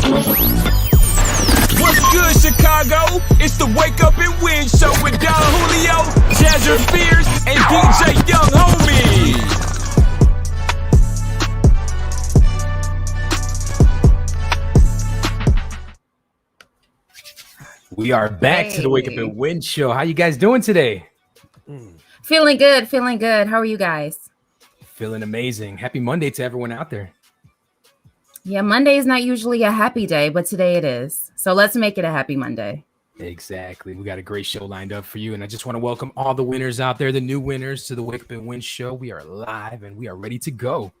What's good, Chicago? It's the Wake Up and Win Show with Don Julio, Jazzer Fears, and DJ Young Homie. We are back to the Wake Up and Win Show. How you guys doing today? Feeling good. How are you guys? Feeling amazing. Happy Monday to everyone out there. Yeah, Monday is not usually a happy day, but today it is. So let's make it a happy Monday. Exactly. We got a great show lined up for you. And I just want to welcome all the winners out there, the new winners to the Wake Up and Win Show. We are live and we are ready to go.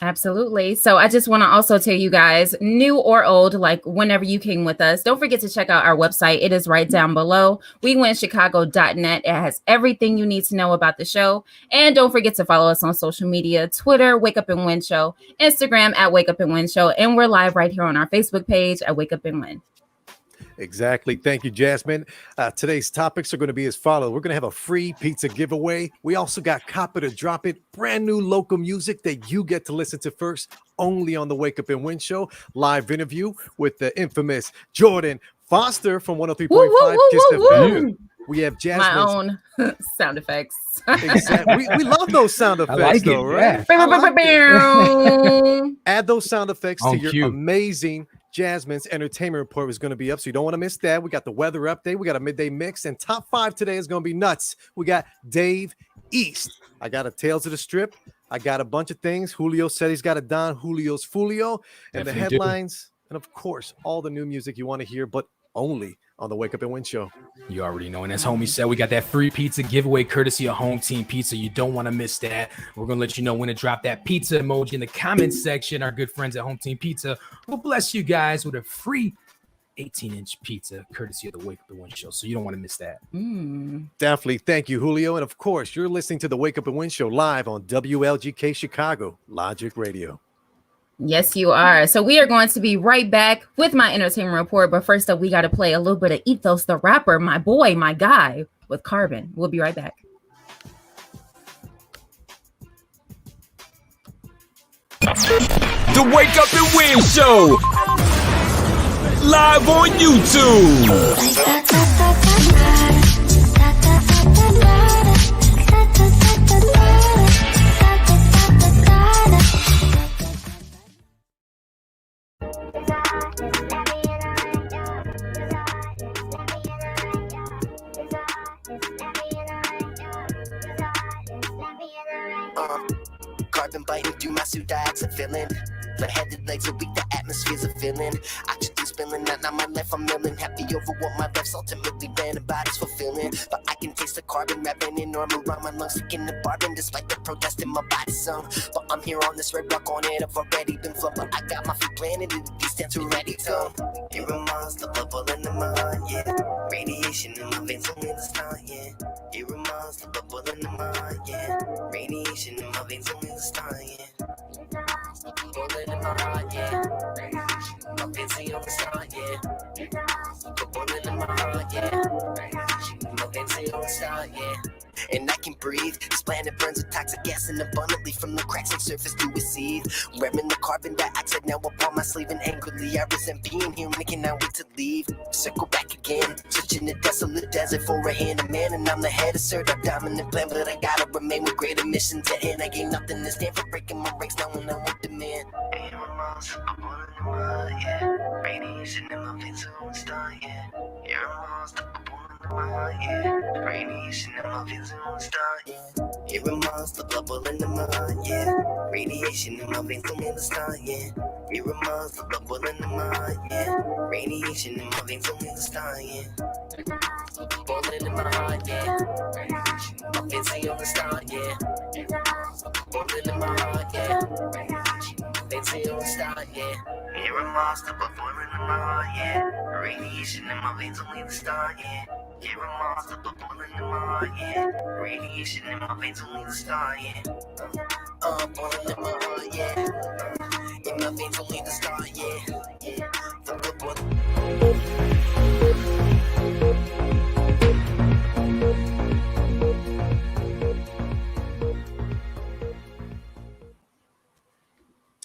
Absolutely. So I just want to also tell you guys, new or old, like whenever you came with us, don't forget to check out our website. It is right down below. WeWinChicago.net. It has everything you need to know about the show. And don't forget to follow us on social media, Twitter, Wake Up and Win Show, Instagram at Wake Up and Win Show. And we're live right here on our Facebook page at Wake Up and Win. Exactly. Thank you, Jasmine. Today's topics are going to be as follows. We're going to have a free pizza giveaway. We also got Cop It or Drop It, brand new local music that you get to listen to first, only on the Wake Up and Win Show. Live interview with the infamous Jordan Foster from 103.5 Kiss FM. We have Jasmine. My own sound effects. Exactly. We love those sound effects, like though, it, right? Yeah. Add those sound effects to your cue. amazing Jasmine's entertainment report is going to be up, so you don't want to miss that. We got the weather update. We got a midday mix, and top 5 today is going to be nuts. We got Dave East. I got a Tales of the Strip. I got a bunch of things. Julio said he's got a Don Julio's Foolio, and Definitely the headlines, and of course, all the new music you want to hear, but only on the Wake Up and Win Show. You already know. And as homie said, we got that free pizza giveaway courtesy of Home Team Pizza. You don't want to miss that. We're going to let you know when to drop that pizza emoji in the comments section. Our good friends at Home Team Pizza will bless you guys with a free 18-inch pizza courtesy of the Wake Up and Win Show. So you don't want to miss that. Definitely. Thank you, Julio. And of course, you're listening to the Wake Up and Win Show live on WLGK Chicago, Logic Radio. Yes, you are. So we are going to be right back with my entertainment report. But first up, we got to play a little bit of Ethos, the rapper, my boy, my guy, with Carbon. We'll be right back. The Wake Up and Win Show. Live on YouTube. Carbon biting through my suit, dioxin feeling. The headed legs are weak, the atmosphere's a feeling. Oxygen spilling out, now my life I'm milling. Happy over what my life's ultimately been, the body's fulfilling. But I can taste the carbon wrapping in armor around my lungs, sticking the bargain despite the protest in my body sung. But I'm here on this red rock on it, I've already been flung. But I got my feet planted in the distance already tongue. Here am I, the bubble in the mind, yeah. Radiation in my veins only the start, yeah. Here am I, the bubble in the mind, yeah. Radiation in my veins only the start, yeah. Bullet in my heart, yeah. My fancy on the start, yeah. Bullet in my heart, yeah. My fancy on the start, yeah. And I can breathe. This planet burns with toxic gas and abundantly from the cracks on surface to receive. Wearing the carbon dioxide now upon my sleeve, and angrily I resent being here and I cannot wait to leave. Circle back again, searching the desolate desert for a hand of man, and I'm the head of cert, a dominant plan, but I gotta remain with greater mission to end. I gain nothing to stand for, breaking my brakes now when I want demand. Ain't no monster, I'm one in the mind, yeah. Radiation in my veins, so I'm star, yeah. You're a monster, I'm one in the mind, yeah. Radiation in my veins, so I'm star, yeah. You're a monster, bubble in the mind, yeah. Radiation in my veins, only the star, yeah. You're a monster, bubble in the mind, yeah. Radiation in my veins, only the star, yeah. Bullet in my heart, yeah. My fancy on the star, yeah. Bullet in my heart, yeah. Fancy on the star, yeah. You're a monster, but born in my heart, yeah. Radiation in my veins, only the star, yeah. You're a monster, but born in my heart, yeah. Radiation in my veins, only the star, yeah. Born in my heart, yeah. In my veins, only the star, yeah.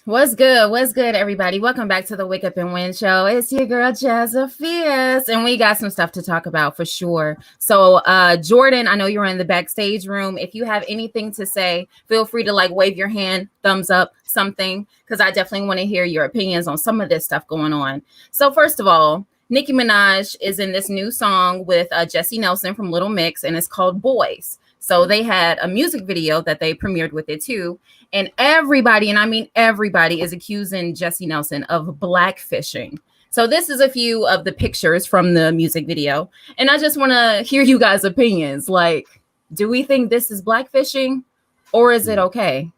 What's good? What's good, everybody? Welcome back to the Wake Up and Win show. It's your girl JASMINE'S, and we got some stuff to talk about for sure. So, Jordan, I know you're in the backstage room. If you have anything to say, feel free to like wave your hand, thumbs up, something, because I definitely want to hear your opinions on some of this stuff going on. So, first of all, Nicki Minaj is in this new song with Jessie Nelson from Little Mix, and it's called Boys. So they had a music video that they premiered with it too. And everybody, and I mean everybody, is accusing Jessie Nelson of blackfishing. So this is a few of the pictures from the music video. And I just want to hear you guys' opinions. Like, do we think this is blackfishing or is it okay?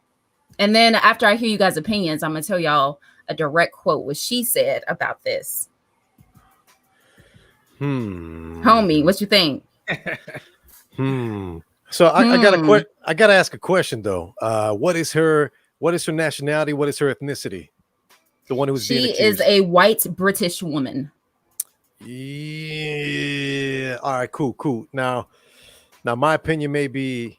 And then after I hear you guys' opinions, I'm going to tell y'all a direct quote what she said about this. Homie, what you think? So I gotta ask a question though. What is her nationality? What is her ethnicity? The one who's being accused. She is a white British woman. Yeah. All right. Cool. Now, my opinion may be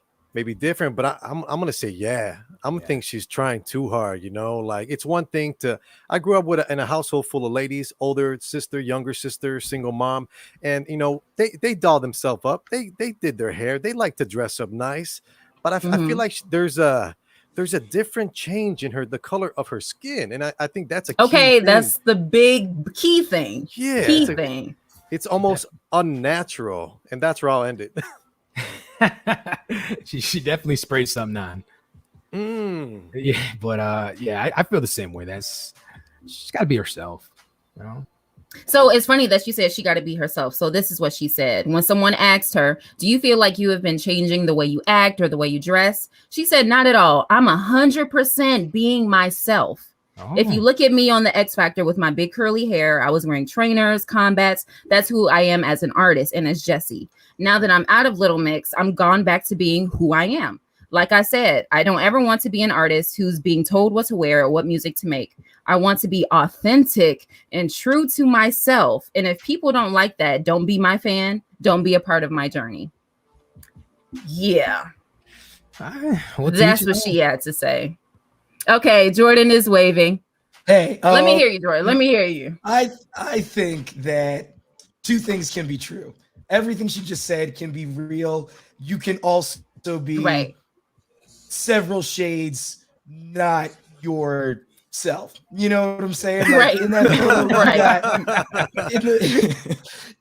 different, but I'm gonna say I'm gonna think she's trying too hard. You know, like it's one thing to. I grew up in a household full of ladies, older sister, younger sister, single mom, and you know they doll themselves up. They did their hair. They like to dress up nice, but I feel like there's a different change in the color of her skin, and I think that's a key thing. That's the big key thing. Yeah, thing. It's almost unnatural, and that's where I'll end it. she definitely sprayed something on. Yeah, but I feel the same way. She's got to be herself, you know. So it's funny that she said she got to be herself. So this is what she said when someone asked her, "Do you feel like you have been changing the way you act or the way you dress?" She said, "Not at all. I'm 100% being myself." If you look at me on the X Factor with my big curly hair, I was wearing trainers, combats. That's who I am as an artist and as Jessie. Now that I'm out of Little Mix, I'm gone back to being who I am. Like I said, I don't ever want to be an artist who's being told what to wear or what music to make. I want to be authentic and true to myself. And if people don't like that, don't be my fan. Don't be a part of my journey. Yeah. That's what she had to say. Okay, Jordan is waving. Hey, let me hear you, Jordan. Let me hear you. I think that two things can be true. Everything she just said can be real. You can also be several shades not yourself. You know what I'm saying? Like in that photo,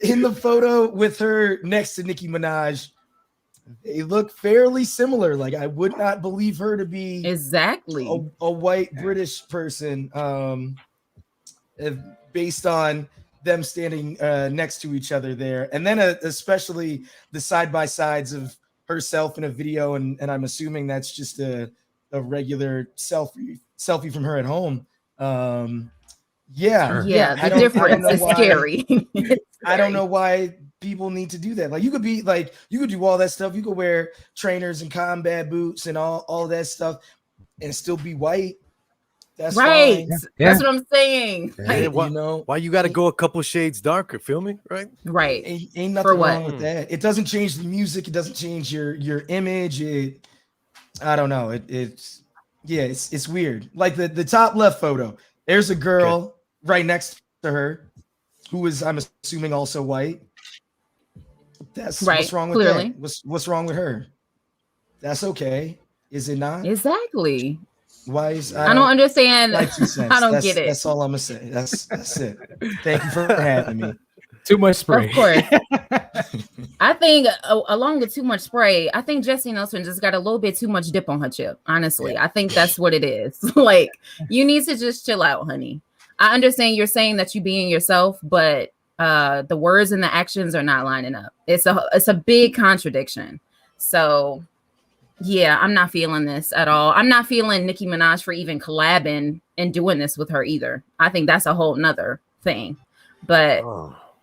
in the photo with her next to Nicki Minaj, they look fairly similar. Like I would not believe her to be exactly a white British person, based on them standing next to each other there, and then especially the side by sides of herself in a video, and I'm assuming that's just a regular selfie from her at home. The difference is scary. I don't know why people need to do that. Like you could do all that stuff. You could wear trainers and combat boots and all that stuff and still be white. That's right. Fine. That's what I'm saying. Hey, why you got to go a couple shades darker? Feel me? Right. Ain't nothing wrong with that. It doesn't change the music. It doesn't change your image. I don't know. It's weird. Like the top left photo. There's a girl right next to her who is, I'm assuming, also white. That's right. What's wrong with that? What's wrong with her? That's okay. Is it not? Exactly. Why is I don't understand. I don't get it. That's all I'm gonna say. That's it. Thank you for having me. Too much spray. Of course. I think along with too much spray, I think Jessie Nelson just got a little bit too much dip on her chip. Honestly, I think that's what it is. Like you need to just chill out, honey. I understand you're saying that you being yourself, but the words and the actions are not lining up. It's a big contradiction. So yeah, I'm not feeling this at all. I'm not feeling Nicki Minaj for even collabing and doing this with her either. I think that's a whole nother thing. But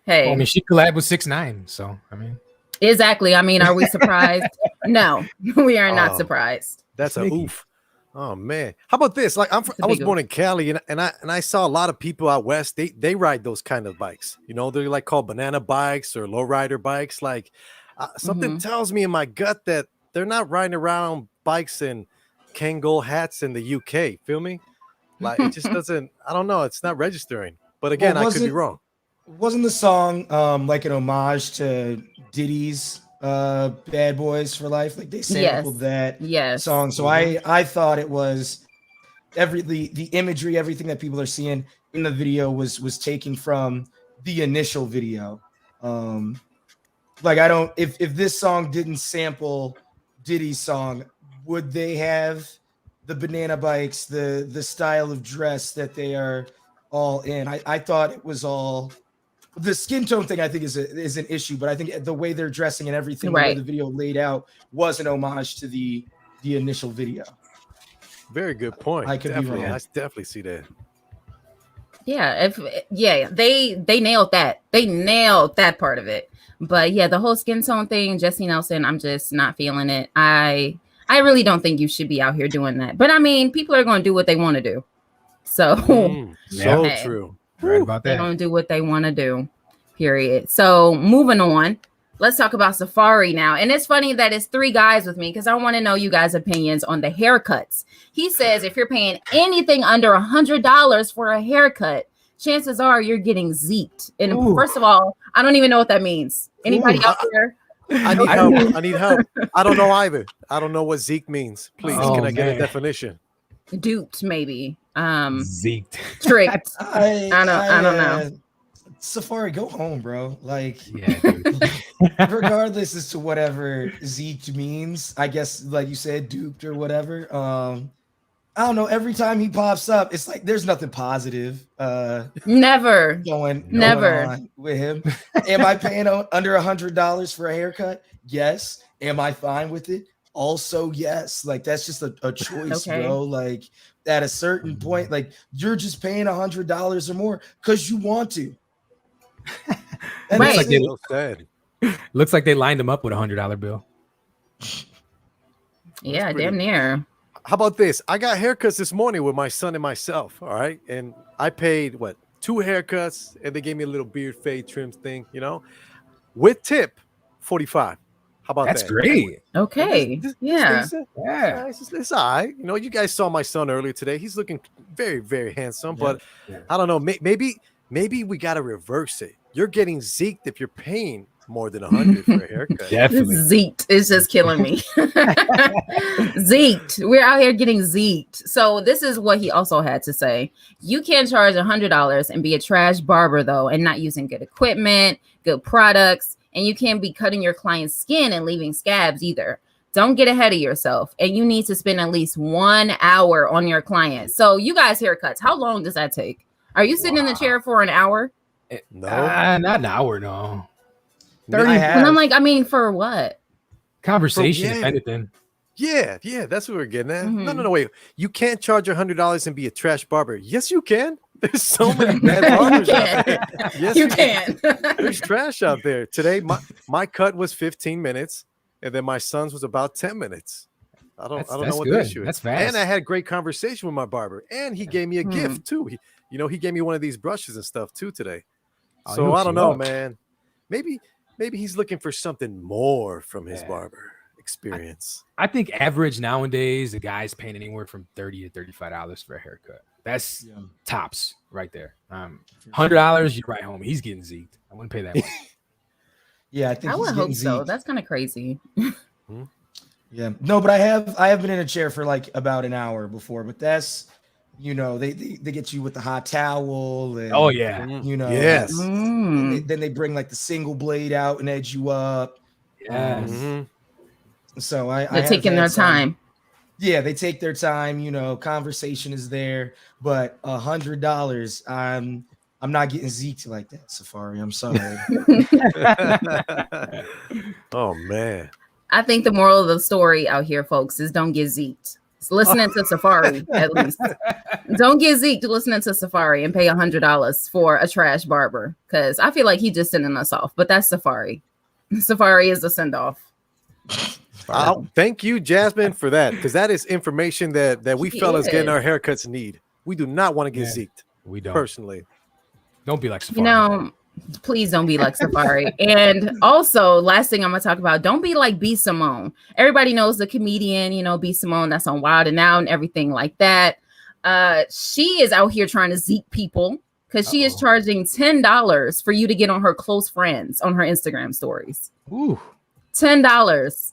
hey, well, I mean, she collabed with 6ix9ine, so I mean, exactly. I mean, are we surprised? No, we are not surprised. That's a oof. Oh man, how about this? Like I was born in Cali, and I saw a lot of people out west. They ride those kind of bikes. You know, they're like called banana bikes or lowrider bikes. Like something tells me in my gut that they're not riding around bikes and Kangol hats in the UK. Feel me? Like it just doesn't. I don't know. It's not registering. But again, I could be wrong. Wasn't the song like an homage to Diddy's Bad Boys for Life? Like they sampled that song. So I thought it was the imagery, everything that people are seeing in the video was taken from the initial video. Like I don't if this song didn't sample Diddy's song, would they have the banana bikes, the style of dress that they are all in? I thought it was all the skin tone thing. I think is an issue, but I think the way they're dressing and everything, the way the video laid out was an homage to the initial video. Very good point. I could be wrong. I definitely see that. Yeah, they nailed that. They nailed that part of it. But yeah, the whole skin tone thing, Jesse Nelson, I'm just not feeling it. I really don't think you should be out here doing that. But I mean, people are going to do what they want to do. So true. Right about that. They're going to do what they want to do. Period. So moving on. Let's talk about Safari now. And it's funny that it's three guys with me because I want to know you guys' opinions on the haircuts. He says if you're paying anything under $100 for a haircut, chances are you're getting zeked. And first of all, I don't even know what that means. Anybody out there? I need help. I need help. I don't know either. I don't know what zeke means. Please, can I get a definition? Duped, maybe. Zeked. Tricked. I don't know. Safari, go home, bro. Like, yeah, dude. regardless as to whatever zeked means, I guess, like you said, duped or whatever. I don't know. Every time he pops up, it's like there's nothing positive. Never going on with him. Am I paying under $100 for a haircut? Yes. Am I fine with it? Also, yes. Like that's just a choice, bro. Like at a certain point, like you're just paying $100 or more because you want to. Looks like they lined him up with $100 bill. Yeah, damn near. How about this? I got haircuts this morning with my son and myself. All right. And I paid 2 haircuts and they gave me a little beard fade trim thing, with tip 45. How about that? That's great. Okay. Yeah. It's all right. You guys saw my son earlier today. He's looking very, very handsome, but I don't know. Maybe we got to reverse it. You're getting zeked if you're paying more than $100 for a haircut. Definitely. Zeked is just killing me. Zeked. We're out here getting zeked. So this is what he also had to say. You can't charge $100 and be a trash barber though, and not using good equipment, good products, and you can't be cutting your client's skin and leaving scabs either. Don't get ahead of yourself, and you need to spend at least 1 hour on your client. So you guys haircuts, how long does that take? Are you sitting in the chair for an hour? No, not an hour. No. 30. And I'm like, I mean, for what? Conversation, if anything. Yeah, that's what we're getting at. No, wait. You can't charge $100 and be a trash barber. Yes, you can. There's so many bad barbers out there. Yes, you can. There's trash out there. Today, my cut was 15 minutes, and then my son's was about 10 minutes. I don't know what the issue is. That's fast. And I had a great conversation with my barber, and he gave me a gift too. He gave me one of these brushes and stuff too today. So I don't know, man. Maybe he's looking for something more from his barber experience. I think average nowadays, the guy's paying anywhere from $30 to $35 for a haircut. That's tops right there. $100, you're right, homie. He's getting zeked. I wouldn't pay that much. Yeah, I think I would hope so. zeked. That's kind of crazy. Yeah, no, but I have been in a chair for like about an hour before, but that's they get you with the hot towel and yes. Then they bring like the single blade out and edge you up. Yes. So they're taking their time. Yeah, they take their time. Conversation is there, but $100, I'm not getting zeked like that, Safari. I'm sorry. Oh man. I think the moral of the story out here, folks, is don't get zeked. Listening to Safari, at least. Don't get zeked listening to Safari and pay $100 for a trash barber, because I feel like he's just sending us off. But that's Safari. Safari is a send off. Thank you, Jasmine, for that, because that is information that we fellas getting our haircuts need. We do not want to get zeked. We don't. Personally. Don't be like Safari. Please don't be like Safari. And also, last thing I'm gonna talk about, don't be like B. Simone. Everybody knows the comedian, B. Simone, that's on Wild and Out and everything like that. She is out here trying to Zeke people because she is charging $10 for you to get on her close friends on her Instagram stories. Ooh. $10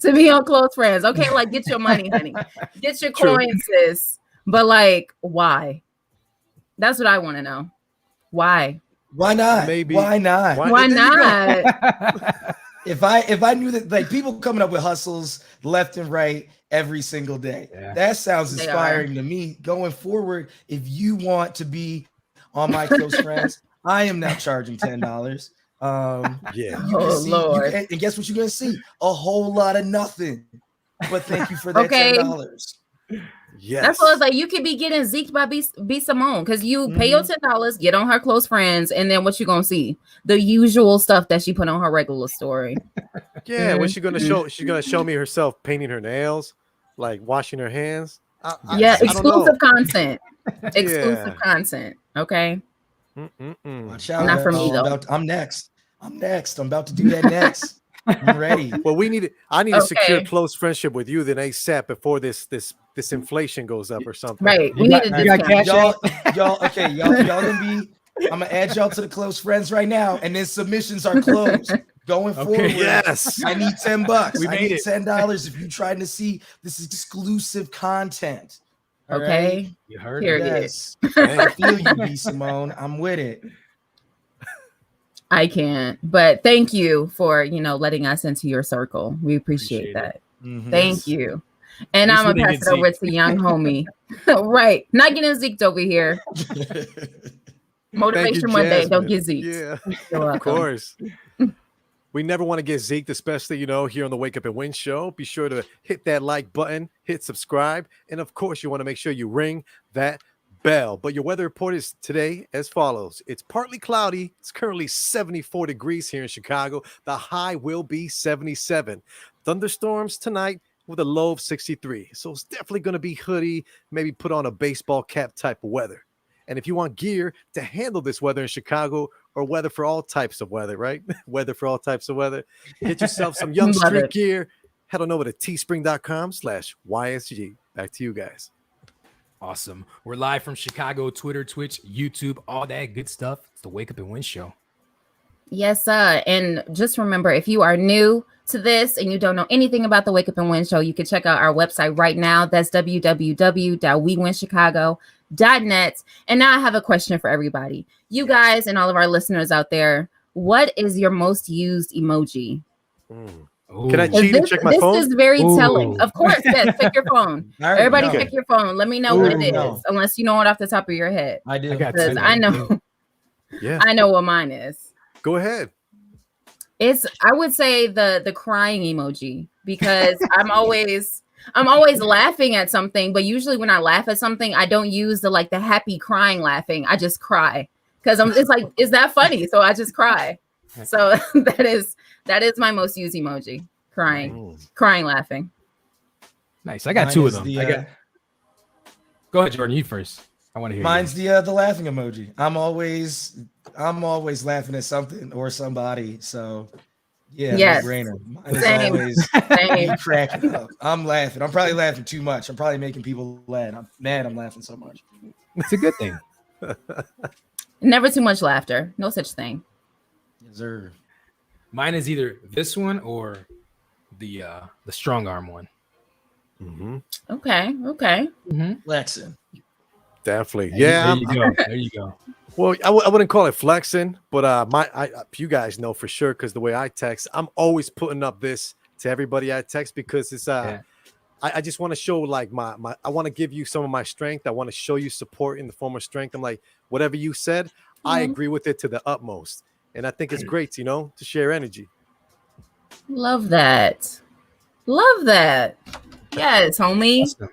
to be on close friends. Okay, like get your money, honey. Get your coins, sis. But like, why? That's what I want to know. Why? Why not? Maybe. Why not? Why not? If I knew that, like, people coming up with hustles left and right every single day, that sounds inspiring to me. Going forward, if you want to be on my close friends, I am now charging $10. Lord. And guess what you're gonna see? A whole lot of nothing. But thank you for that $10. Yes. That's what it's like. You could be getting zeked by B Simone because you pay your $10, get on her close friends, and then what you gonna see? The usual stuff that she put on her regular story. Yeah, what's she gonna show? She's gonna show me herself painting her nails, like washing her hands. Exclusive content. Exclusive content. Okay. Watch out. Not for me though. I'm next. I'm about to do that next. I'm ready. Well, I need a secure close friendship with you then ASAP before this inflation goes up or something. Right. We need to y'all gonna be. I'm gonna add y'all to the close friends right now, and then submissions are closed. Going forward, yes, I need $10. We made it. $10 if you're trying to see this exclusive content. Okay, right? You heard it. Yes, I feel you, B Simone. I'm with it. I can't, but thank you for letting us into your circle. We appreciate that. Thank you. And I'm gonna pass it over to young homie. Right, not getting zeked over here. Motivation Monday, don't get zeked. Yeah, of course. We never want to get zeked, especially here on the Wake Up and Win show. Be sure to hit that like button, hit subscribe, and of course, you want to make sure you ring that bell. But your weather report is today as follows. It's partly cloudy. It's currently 74 degrees here in Chicago. The high will be 77. Thunderstorms tonight with a low of 63. So it's definitely going to be hoodie, maybe put on a baseball cap type of weather. And if you want gear to handle this weather in Chicago, or weather for all types of weather, right? Weather for all types of weather. Get yourself some Young Street gear. Head on over to teespring.com/YSG. Back to you guys. Awesome. We're live from Chicago, Twitter, Twitch, YouTube, all that good stuff. It's the Wake Up and Win show. Yes, sir. And just remember, if you are new to this and you don't know anything about the Wake Up and Win show, you can check out our website right now. That's www.wewinchicago.net. And now I have a question for everybody. You guys and all of our listeners out there, what is your most used emoji? Can I cheat and check my phone? This is very telling. Of course, yes. Check your phone. Everybody check your phone. Let me know what it is, unless you know it off the top of your head. I do. Because I know. Yeah. I know what mine is. Go ahead. I would say the crying emoji, because I'm always laughing at something, but usually when I laugh at something, I don't use the happy crying laughing. I just cry because it's like, is that funny? So I just cry. So that is my most used emoji. Crying, laughing. Nice. I got two of them. Go ahead, Jordan. You first. I want to hear. Mine's the laughing emoji. I'm always laughing at something or somebody. So yeah, yes. No-brainer. Same. Me cracking up. I'm laughing. I'm probably laughing too much. I'm probably making people laugh. I'm mad. I'm laughing so much. It's a good thing. Never too much laughter. No such thing. Yes, sir. Mine is either this one or the strong arm one. Okay. Flexing. Definitely. Yeah. There you go. Well, I wouldn't call it flexing, but you guys know for sure, because the way I text, I'm always putting up this to everybody I text, because it's I just want to show I want to give you some of my strength. I want to show you support in the form of strength. I'm like, whatever you said, I agree with it to the utmost. And I think it's great, to share energy. Love that. Yes, homie. Awesome.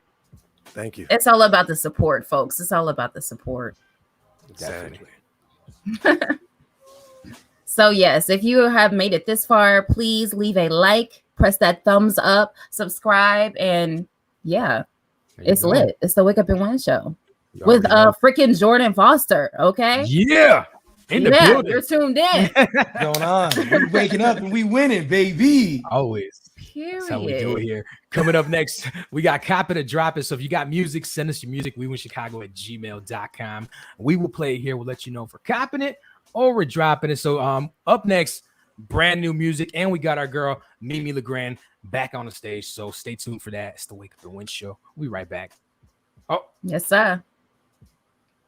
Thank you. It's all about the support, folks. It's all about the support. Exactly. So yes, if you have made it this far, please leave a like, press that thumbs up, subscribe, and it's lit. It's the Wake Up and Win show with freaking Jordan Foster. Okay. Yeah. In the building. You're tuned in. Going on. We're waking up and we winning, baby. Always. Period. That's how we do it here. Coming up next, we got Cop It or Drop It. So if you got music, send us your music. WeWinChicago@gmail.com. We will play it here. We'll let you know if we're copping it or we're dropping it. So up next, brand new music. And we got our girl, Mimi Legrand, back on the stage. So stay tuned for that. It's the Wake Up and Win show. We right back. Oh. Yes, sir.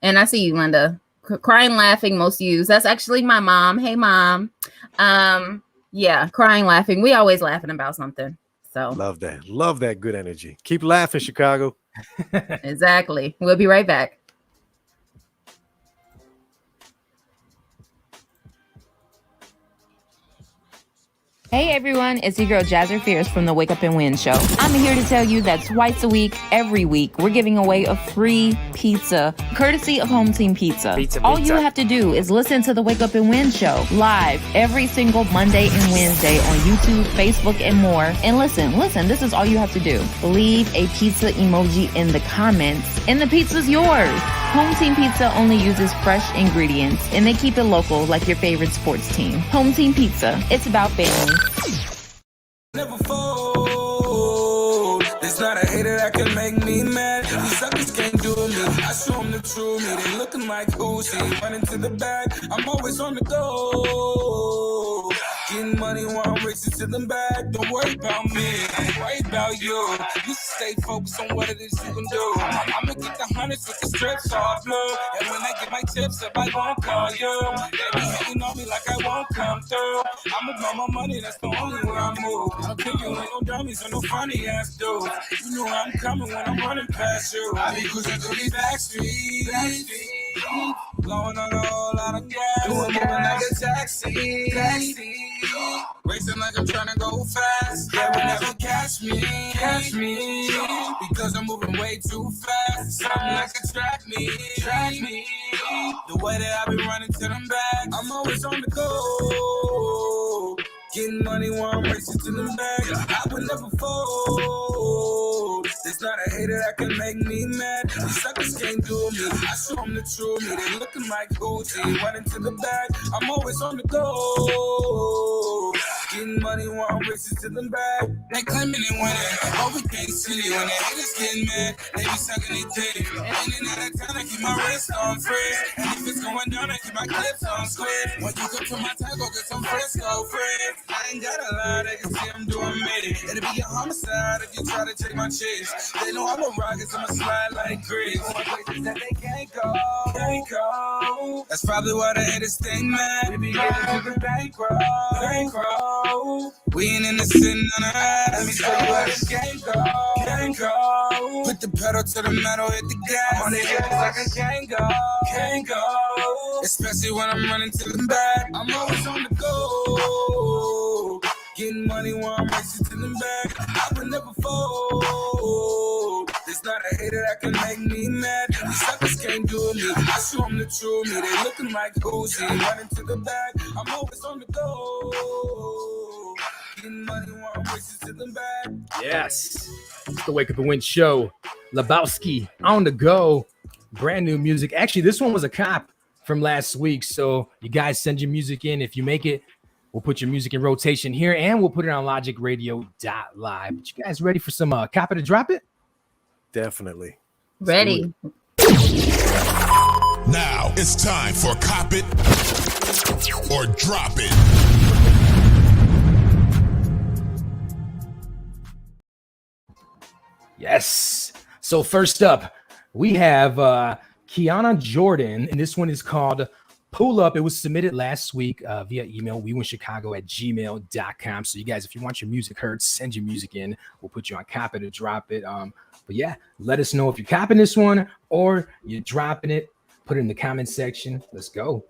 And I see you, Linda. Crying, laughing, most used. That's actually my mom. Hey, mom. Yeah, crying, laughing. We always laughing about something. So love that good energy. Keep laughing, Chicago. Exactly. We'll be right back. Hey everyone, it's your girl Jazzer Fierce from the Wake Up and Win show. I'm here to tell you that twice a week, every week, we're giving away a free pizza, courtesy of Home Team Pizza. All you have to do is listen to the Wake Up and Win show live every single Monday and Wednesday on YouTube, Facebook, and more. And listen, this is all you have to do. Leave a pizza emoji in the comments, and the pizza's yours. Home Team Pizza only uses fresh ingredients, and they keep it local like your favorite sports team. Home Team Pizza, it's about family. Never fold. There's not a hater that can make me mad. These suckers can't do me. I show them the true me. They looking like Uzi, running to the back. I'm always on the go. Getting money while I'm racing to them back. Don't worry about me, worry about you. You stay focused on what it is you can do. I'ma get the hundreds with the strips all blue. And when I get my tips up, I won't call you. They be hating on me like I won't come through. I'ma blow my money, that's the only way I move. I'll kill you ain't no dummies or no funny ass dudes. You know I'm coming when I'm running past you. I be cruising through these back streets. Blowing on a whole lot of gas. Moving like a taxi. Racing like I'm trying to go fast. They will never catch me. Because I'm moving way too fast. Something like a track me. The way that I be running to them back. I'm always on the go. Getting money while I'm racing to them back. I would never fold. There's not a hater that can make me mad. These suckers can't do me. I show them the true me. They looking like Gucci, running to the back. I'm always on the go. Getting money while I'm racing to them back. They claiming they winning, but we can't see it. When the haters getting mad, they be sucking their dick. Ain't in out of town, I keep my wrist on free. And if it's going down, I keep my clips on square. When you come to my time, go get some Frisco friends. I ain't got a lie, they can see I'm doing me. It'll be a homicide if you try to take my chicks. They know I'm a rocket, so I'ma slide like Chris. Places that they can't go. That's probably why the haters think mad. We be getting to the bankroll. We ain't in the sitting on the ass. Let me show you how this game go. Put the pedal to the metal, hit the gas. On the edge like a can't go. Especially when I'm running to the back. I'm always on the go. Getting money while I'm racing to them back. I would never fold. There's not a hater that can make me mad. These suckers can't do me. I show them the true me. They looking like Uzi, running to the back. I'm always on the go. Getting money while I'm racing to them back. Yes. It's the Wake Up and Win show. Lebowski on the go. Brand new music. Actually, this one was a cop from last week. So you guys send your music in. If you make it, we'll put your music in rotation here and we'll put it on logicradio.live. But you guys ready for some cop it or drop it? Definitely. Ready. Now it's time for Cop It or Drop It. Yes. So first up, we have Kiana Jordan, and this one is called Pull Up. It was submitted last week via email, WeWinChicago@gmail.com. So you guys, if you want your music heard, send your music in. We'll put you on Cop It or Drop It. But yeah, let us know if you're copping this one or you're dropping it. Put it in the comment section. Let's go.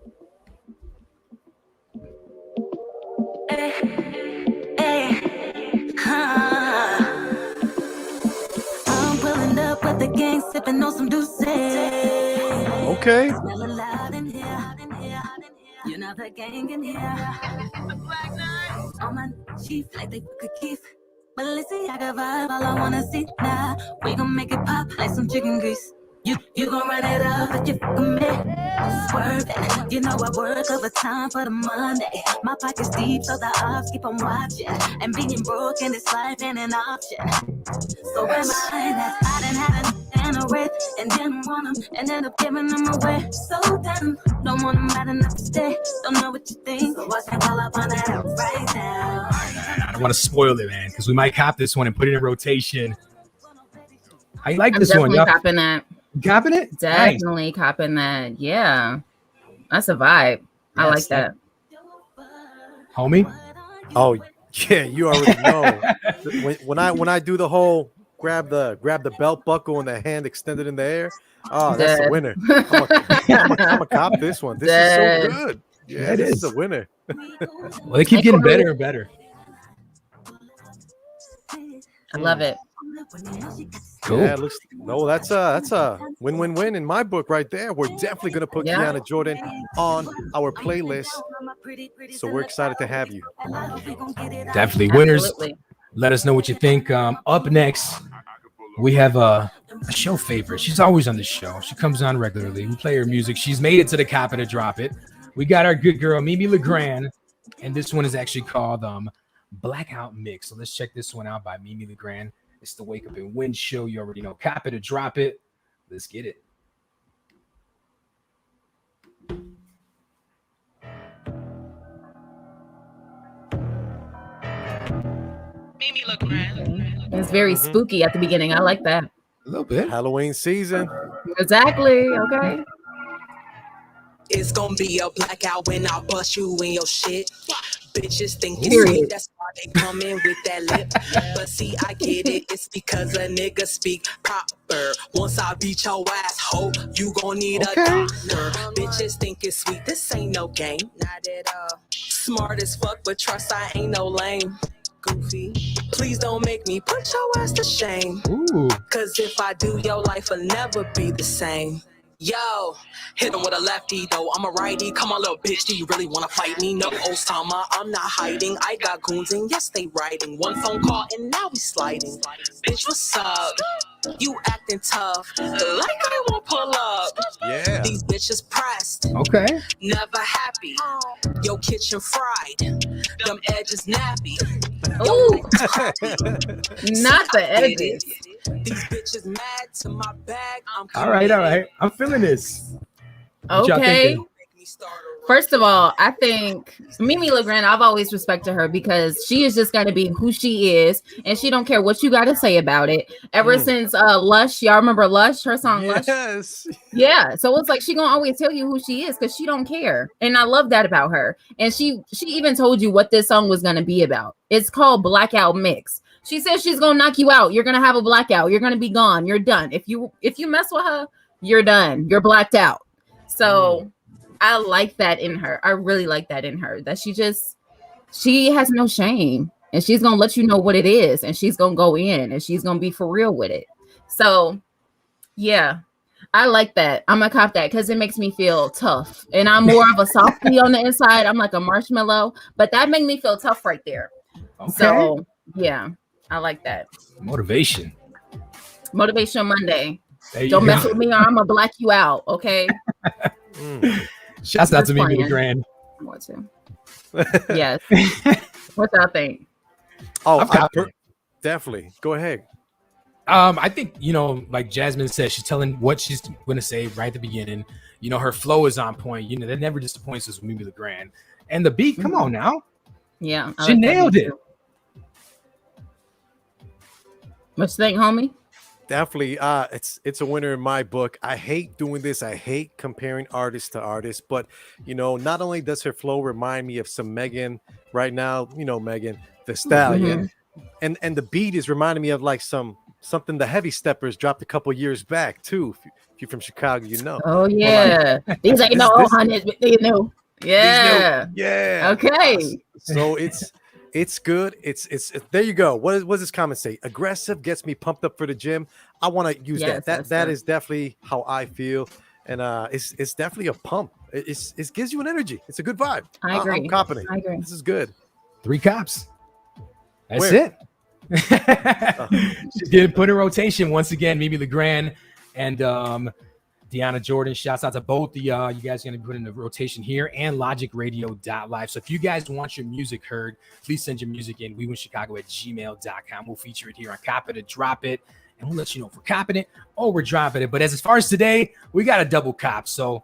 I'm pulling up with the gang, sipping on some Douce. Okay. Smell loud in here. You know the gang in here. On my chief, like they cook a keef. Balenciaga vibe, all I wanna see now. We gon' make it pop like some chicken grease. You gon' run it up if you fuckin' me. Swerving, you know I work overtime for the money. My pocket's deep, so the ops keep on watching. And being broke in this life ain't an option. So am I that I done had an with and didn't want them and end up giving them away. So damn, don't want them bad enough to stay. Don't know what you think, so I can call up on that right now. I don't want to spoil it, man, because we might cop this one and put it in rotation. I like I'm this one. definitely copping that. Copping it? Definitely Nice. copping that. Yeah. That's a vibe. I like that. Homie? Oh, yeah, you already know. when I do the whole grab the belt buckle and the hand extended in the air, oh, that's a winner. I'm a cop this one. This is so good. Yeah, this is a winner. Well, they keep getting better and better. I love it. Cool. Yeah, that's a win-win-win in my book right there. We're definitely gonna put Kiana Jordan on our playlist, so we're excited to have you. Definitely winners. Let us know what you think. Up next, we have a show favorite. She's always on the show. She comes on regularly. We play her music. She's made it to the Cop and to Drop It. We got our good girl Mimi Legrand, and this one is actually called Blackout Mix. So let's check this one out by Mimi Legrand. It's the Wake Up and Win show. You already know. Cop it or drop it. Let's get it. Mimi Legrand. It's very spooky at the beginning. I like that. A little bit. Halloween season. Exactly. Okay. It's gonna be a blackout when I bust you in your shit. Bitches think Period. it's sweet, that's why they come in with that lip. But see, I get it, it's because a nigga speak proper. Once I beat your ass, ho, you gon' need a doctor. Bitches think it's sweet, this ain't no game. Not at all. Smart as fuck, but trust I ain't no lame. Goofy, please don't make me put your ass to shame. Ooh. Cause if I do, your life will never be the same. Yo, hit him with a lefty though. I'm a righty. Come on, little bitch. Do you really wanna fight me? No, Osama. I'm not hiding. I got goons and yes, they riding. One phone call and now we sliding. Bitch, what's up? You acting tough, like I won't pull up. Yeah. These bitches pressed. Okay. Never happy. Your kitchen fried. Them edges nappy. Ooh. Not the edges. These bitches mad to my bag. All right. I'm feeling this. What y'all Okay. thinking? First of all, I think Mimi Legrand, I've always respected her because she is just going to be who she is, and she don't care what you got to say about it. Ever since Lush, y'all remember Lush, her song Lush? Yes. Yeah, so it's like she gonna always tell you who she is because she don't care, and I love that about her. And she even told you what this song was gonna be about. It's called Blackout Mix. She says she's gonna knock you out. You're gonna have a blackout. You're gonna be gone. You're done. If you mess with her, you're done. You're blacked out. So I like that in her. I really like that in her. That she has no shame, and she's gonna let you know what it is, and she's gonna go in, and she's gonna be for real with it. So yeah. I like that. I'm gonna cop that because it makes me feel tough, and I'm more of a softie on the inside. I'm like a marshmallow, but that made me feel tough right there. Okay. So yeah, I like that. Motivation. Motivation Monday. There you Don't mess go. with me, or I'm gonna black you out. Okay. Shouts out to Just Mimi playing. Legrand. I want to. Yes. What y'all think? Oh, I'm confident. definitely. Go ahead. I think, like Jasmine said, she's telling what she's going to say right at the beginning. Her flow is on point. That never disappoints us with Mimi Legrand. And the beat, come on now. Yeah. I She like that nailed beat it. too. What you think, homie? Definitely. It's a winner in my book. I hate doing this. I hate comparing artist to artist, but not only does her flow remind me of some Megan right now, Megan Thee Stallion, and the beat is reminding me of like something the Heavy Steppers dropped a couple years back too. If you're from Chicago, Oh yeah. These ain't no old hundreds, but they new. Yeah. Yeah. Okay. So it's good. It's there you go. What does this comment say? Aggressive gets me pumped up for the gym. I want to use Yes, that. That is definitely how I feel. And it's definitely a pump. It gives you an energy. It's a good vibe. I agree. I'm confident. I agree. This is good. 3 cops. That's Where? it. She's getting put in rotation once again. Mimi Legrand. And Deanna Jordan, shouts out to both of y'all. You guys are going to put in the rotation here and logicradio.live. So if you guys want your music heard, please send your music in. WeWinChicago@gmail.com. We'll feature it here on Cop It or Drop It. And we'll let you know if we're copping it or we're dropping it. But as far as today, we got a double cop. So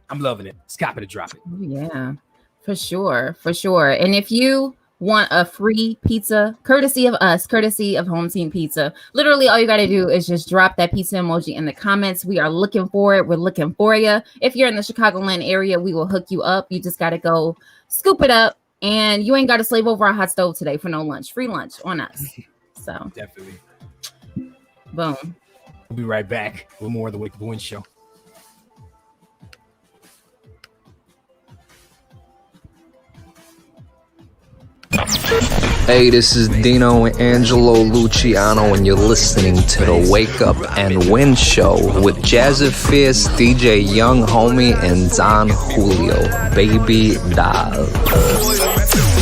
I'm loving it. It's Cop It or Drop It. Yeah, for sure. For sure. And if you want a free pizza, courtesy of us, courtesy of Home Team Pizza, literally all you got to do is just drop that pizza emoji in the comments. We are looking for it. We're looking for you. If you're in the Chicagoland area, we will hook you up. You just got to go scoop it up, and you ain't got to slave over a hot stove today for no lunch. Free lunch on us. So Definitely. boom. We'll be right back with more of the Wake Up and Win show. Hey, this is Dino and Angelo Luciano, and you're listening to the Wake Up and Win Show with Jazzy Fierce, DJ Young Homie, and Don Julio. Baby doll.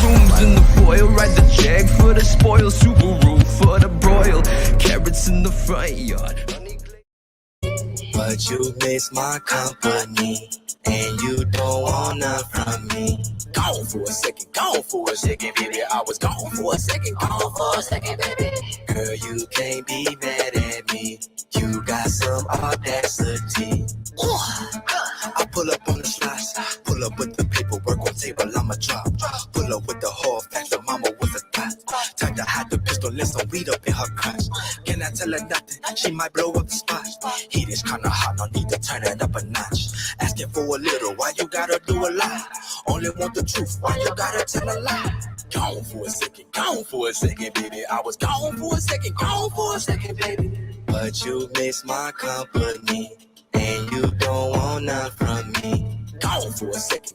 Rooms in the boil, ride the jag for the spoil, Subaru for the broil, carrots in the front yard. But you miss my company, and you don't want none from me. Gone for a second, baby. I was gone for a second, baby. Girl, you can't be mad at me. You got some audacity. I pull up on the slots, pull up with the paperwork on table, I'ma drop. Pull up with the whole facts, the mama was a thot. Time to hide the pistol, let some weed up in her crotch. Can I tell her nothing? She might blow up the spot. Heat is kinda hot, no need to turn it up a notch. Asking for a little, why you gotta do a lot? Only want the truth, why you gotta tell a lie? Gone for a second, baby. I was gone for a second, baby. But you miss my company, and you don't want none from me. Gone for a second,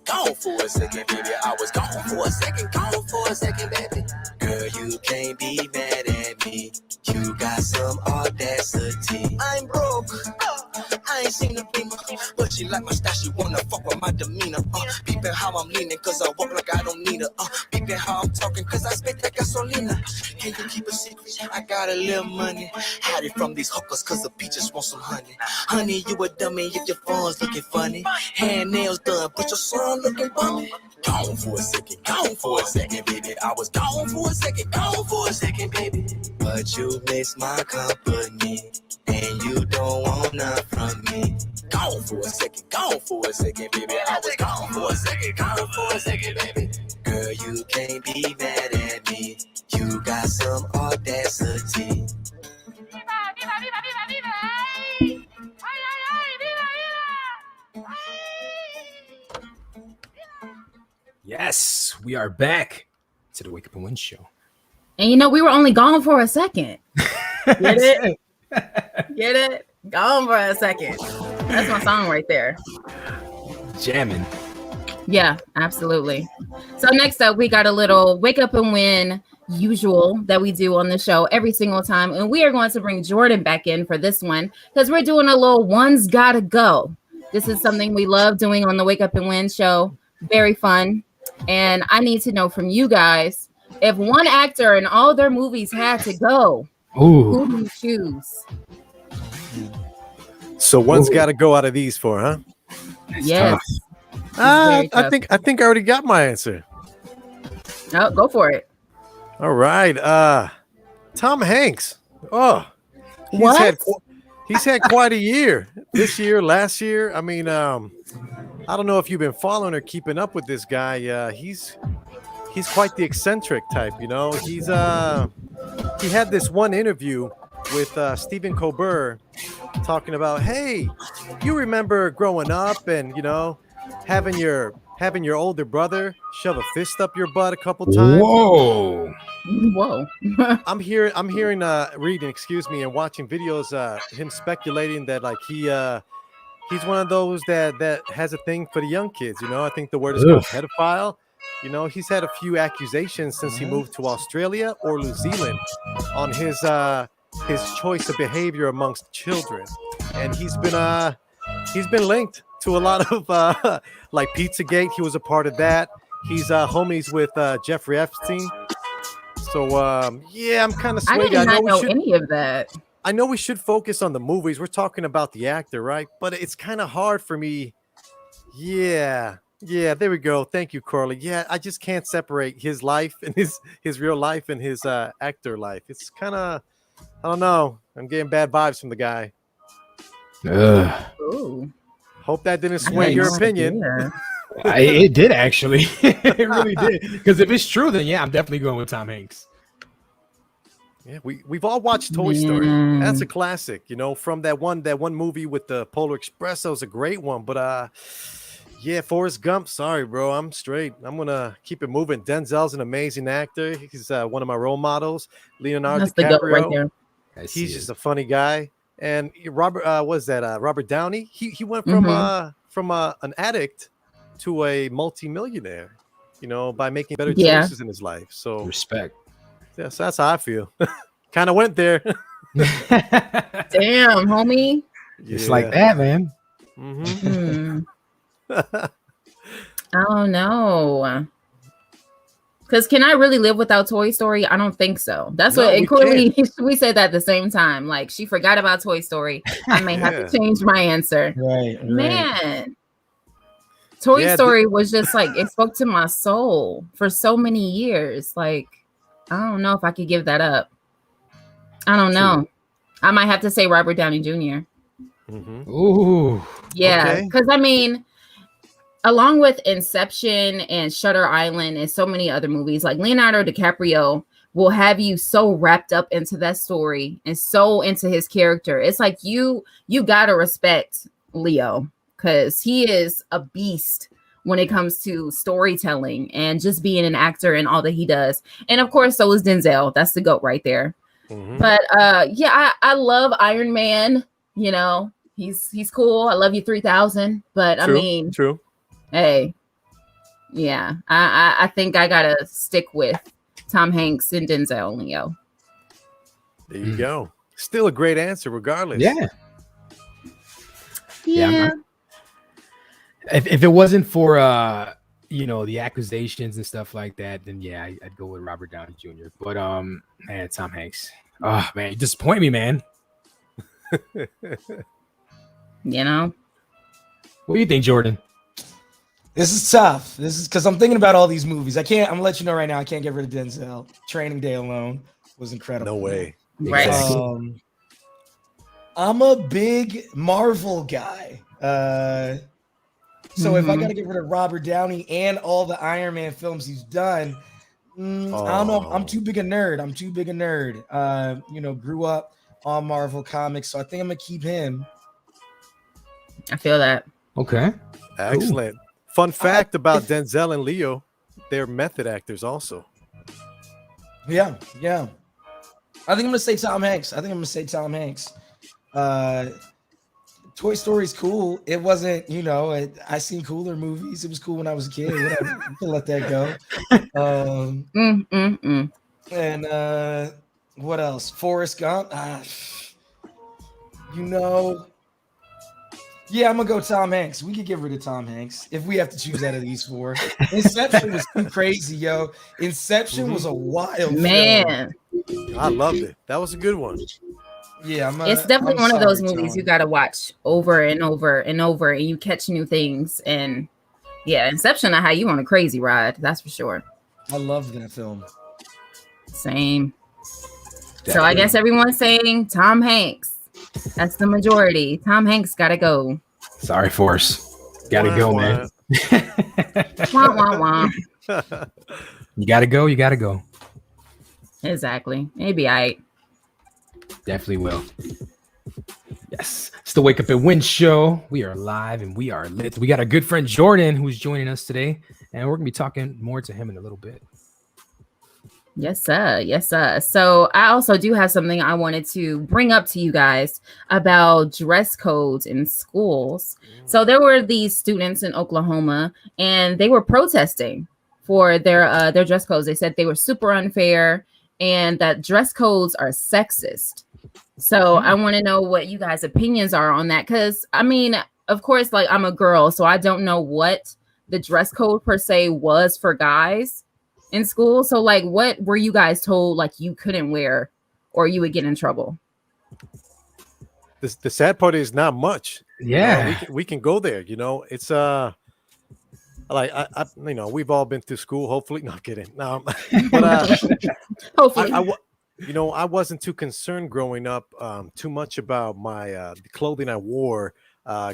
baby. I was gone for a second, baby. Girl, you can't be mad at me. You got some audacity. I'm broke. I ain't seen a beamer, but she like my style, she wanna fuck with my demeanor. Peeping how I'm leaning, cause I walk like I don't need her. Peeping how I'm talking, cause I spit that gasolina. Can you keep a secret? I got a little money. Hide it from these hookers, cause the peaches want some honey. Honey, you a dummy if your phone's looking funny. Hand nails done, but your son looking bummy. Gone for a second, baby. I was gone for a second, baby. But you miss my company, and you don't want none from me. Gone for a second, baby. I was gone for a second, baby. Girl, you can't be mad at me. You got some audacity. Yes, we are back to the Wake Up and Win show. And you know, we were only gone for a second. Get it? Get it? Gone for a second. That's my song right there. Jamming. Yeah, absolutely. So next up, we got a little Wake Up and Win usual that we do on the show every single time. And we are going to bring Jordan back in for this one because we're doing a little One's Gotta Go. This is something we love doing on the Wake Up and Win show. Very fun. And I need to know from you guys, if one actor in all their movies had to go, who do you choose? So one's got to go out of these four, huh? Yes. I think I already got my answer. Oh, go for it. All right. Tom Hanks. Oh, he's had quite a year. This year, last year. I mean, I don't know if you've been following or keeping up with this guy. He's quite the eccentric type, you know. He had this one interview with Stephen Colbert talking about, hey, you remember growing up and, you know, having your older brother shove a fist up your butt a couple times. Whoa. I'm hearing reading, excuse me, and watching videos him speculating that like he's one of those that has a thing for the young kids, you know. I think the word is called pedophile. You know, he's had a few accusations since he moved to Australia or New Zealand on his choice of behavior amongst children, and he's been linked to a lot of like Pizzagate. He was a part of that. He's homies with Jeffrey Epstein. So yeah, I'm kind of swayed. I did not know any of that. I know we should focus on the movies. We're talking about the actor, right? But it's kind of hard for me. Yeah. Yeah, there we go. Thank you, Corley. Yeah, I just can't separate his life and his real life and his actor life. It's kind of, I don't know. I'm getting bad vibes from the guy. Ooh. Hope that didn't sway your opinion. It did actually. It really did. Because if it's true, then yeah, I'm definitely going with Tom Hanks. Yeah, we've all watched Toy Story. That's a classic, you know, from that one movie with the Polar Express. That was a great one. But yeah, Forrest Gump. Sorry, bro. I'm straight. I'm gonna keep it moving. Denzel's an amazing actor. He's one of my role models. Leonardo That's the goat right DiCaprio. there. He's just a funny guy. And Robert, Robert Downey? He went from an addict to a multimillionaire, you know, by making better choices in his life. So respect. Yeah, so that's how I feel. Kind of went there. Damn, homie. It's like that, man. I don't know. Because can I really live without Toy Story? I don't think so. That's what, and clearly we said that at the same time. Like, she forgot about Toy Story. I may have to change my answer. Right. Man. Toy Story was just like, it spoke to my soul for so many years. Like, I don't know if I could give that up. I don't know. I might have to say Robert Downey Jr. Ooh. Yeah. Because, I mean, along with Inception and Shutter Island and so many other movies, like Leonardo DiCaprio will have you so wrapped up into that story and so into his character. It's like you got to respect Leo because he is a beast when it comes to storytelling and just being an actor and all that he does. And of course, so is Denzel. That's the GOAT right there. But yeah, I love Iron Man. You know, he's cool. I love you 3000. But I mean, hey, yeah, I think I gotta stick with Tom Hanks and Denzel Leo. There you go. Still a great answer, regardless. Yeah. If it wasn't for you know, the accusations and stuff like that, then yeah, I'd go with Robert Downey Jr. But man, Tom Hanks. Oh man, you disappoint me, man. You know. What do you think, Jordan? This is tough. This is because I'm thinking about all these movies. I'm gonna let you know right now. I can't get rid of Denzel. Training Day alone was incredible. No way. Right. I'm a big Marvel guy. So if I gotta get rid of Robert Downey and all the Iron Man films he's done, I don't know. I'm too big a nerd. You know, grew up on Marvel comics, so I think I'm gonna keep him. I feel that. Okay. Excellent. Ooh. Fun fact about Denzel and Leo, they're method actors also. Yeah. I think I'm gonna say Tom Hanks. Toy Story's cool. It wasn't, you know, I seen cooler movies. It was cool when I was a kid. Whatever. You can let that go. And what else? Forrest Gump. You know, yeah, I'm gonna go Tom Hanks. We could get rid of Tom Hanks if we have to choose out of these four. Inception was too crazy, yo. Inception was a wild man. Film. I loved it. That was a good one. Yeah, it's definitely one of those movies you got to watch over and over and over, and you catch new things. And yeah, Inception, I had you on a crazy ride. That's for sure. I loved that film. Same. Definitely. So I guess everyone's saying Tom Hanks. That's the majority. Tom Hanks got to go. Sorry, Force. Got to go, man. Wah, wah, wah. You got to go. You got to go. Exactly. Maybe I. Definitely will. Yes. It's the Wake Up and Win show. We are live and we are lit. We got our good friend Jordan who's joining us today, and we're going to be talking more to him in a little bit. Yes, sir. Yes, sir. So I also do have something I wanted to bring up to you guys about dress codes in schools. So there were these students in Oklahoma, and they were protesting for their dress codes. They said they were super unfair and that dress codes are sexist. So I want to know what you guys' opinions are on that. Because, I mean, of course, like, I'm a girl, so I don't know what the dress code per se was for guys in school. So, like, what were you guys told, like, you couldn't wear or you would get in trouble? The sad part is not much. Yeah. We can go there. It's like we've all been through school. Hopefully, no, I'm kidding. No, but hopefully, I wasn't too concerned growing up too much about my the clothing I wore.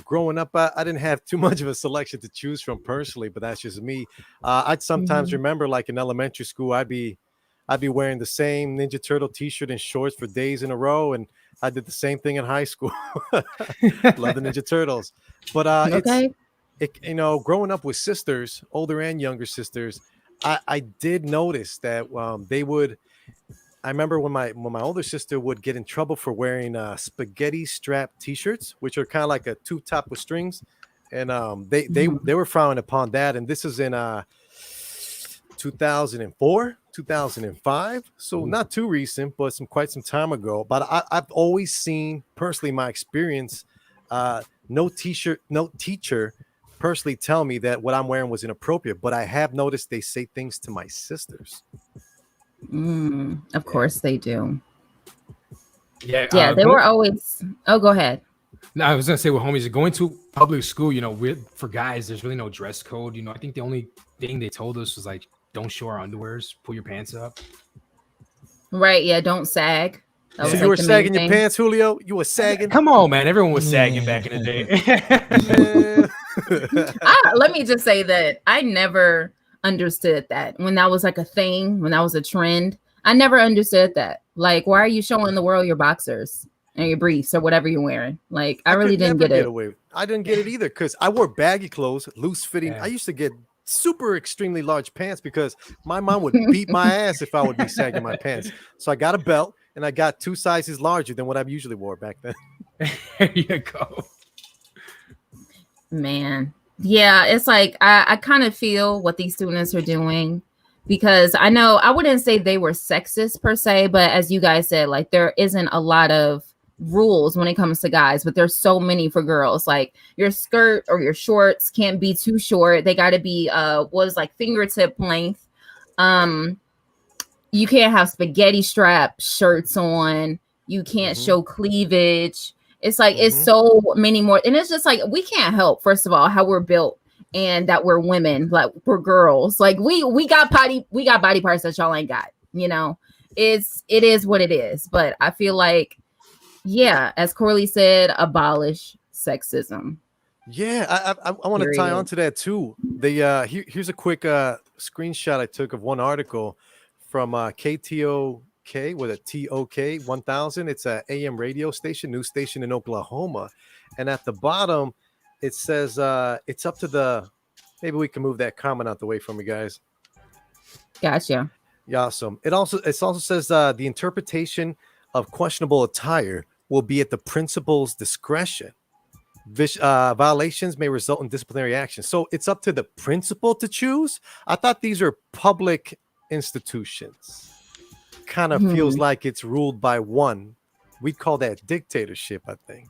Growing up, I didn't have too much of a selection to choose from personally, but that's just me. I'd sometimes remember, like in elementary school, I'd be wearing the same Ninja Turtle T-shirt and shorts for days in a row, and I did the same thing in high school. Love the Ninja Turtles, but growing up with sisters, older and younger sisters, I did notice that they would. I remember when my older sister would get in trouble for wearing spaghetti strap T-shirts, which are kind of like a tube top with strings, and they were frowning upon that. And this is in 2004, 2005, so not too recent, but quite some time ago. But I've always seen personally, my experience, no teacher personally tell me that what I'm wearing was inappropriate, but I have noticed they say things to my sisters. Of course they do. Yeah, they were always. Oh, go ahead. No, I was gonna say, with homies, going to public school, for guys, there's really no dress code. I think the only thing they told us was like, don't show our underwears, pull your pants up. Right? Yeah, don't sag. So you were sagging your pants, Julio? You were sagging? Come on, man. Everyone was sagging back in the day. Let me just say that I never understood that when that was like a thing, when that was a trend. I never understood that. Like, why are you showing the world your boxers and your briefs or whatever you're wearing? Like, I really didn't get it. I didn't get it either, because I wore baggy clothes, loose fitting. Yeah. I used to get super extremely large pants because my mom would beat my ass if I would be sagging my pants. So I got a belt, and I got 2 sizes larger than what I usually wore back then. There you go. Man. Yeah, it's like I kind of feel what these students are doing, because I know I wouldn't say they were sexist per se, but as you guys said, like, there isn't a lot of rules when it comes to guys, but there's so many for girls. Like, your skirt or your shorts can't be too short. They got to be fingertip length. You can't have spaghetti strap shirts on. You can't show cleavage. It's like, it's so many more. And it's just like, we can't help, first of all, how we're built and that we're women, like we're girls. Like we got body parts that y'all ain't got, it is what it is. But I feel like, yeah, as Corley said, abolish sexism. Yeah, I want to tie on to that too. Here's a quick screenshot I took of one article from KTOK with a TOK 1000. It's a AM radio station, news station in Oklahoma. And at the bottom, it says it's up to maybe we can move that comment out the way from you guys. Gotcha. Yeah, awesome. It also says the interpretation of questionable attire will be at the principal's discretion. Violations may result in disciplinary action. So it's up to the principal to choose. I thought these are public institutions. Kind of feels like it's ruled by one. We'd call that dictatorship, I think.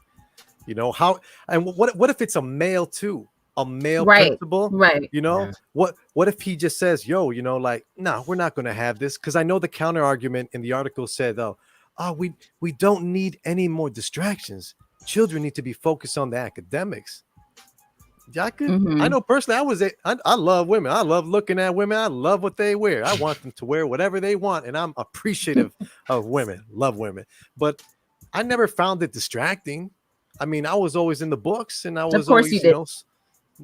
How, and what if it's a male too? A male principal, right? What if he just says, "Yo, no, we're not going to have this," because I know the counter argument in the article said, we don't need any more distractions. Children need to be focused on the academics. I know personally, I love women. I love looking at women. I love what they wear. I want them to wear whatever they want, and I'm appreciative of women. Love women, but I never found it distracting. I mean, I was always in the books, and I was always,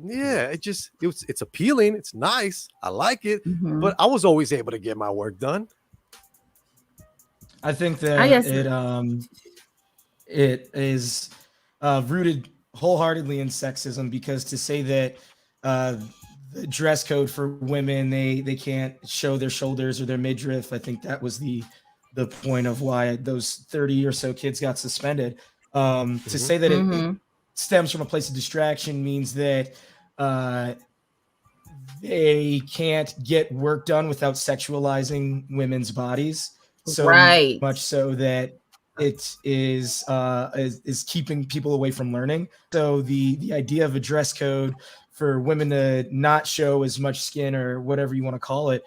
yeah. It's appealing. It's nice. I like it, but I was always able to get my work done. I think that it is rooted wholeheartedly in sexism, because to say that the dress code for women, they can't show their shoulders or their midriff, I think that was the point of why those 30 or so kids got suspended. To say that it stems from a place of distraction means that they can't get work done without sexualizing women's bodies. So much so that it is keeping people away from learning. So the idea of a dress code for women to not show as much skin or whatever you want to call it,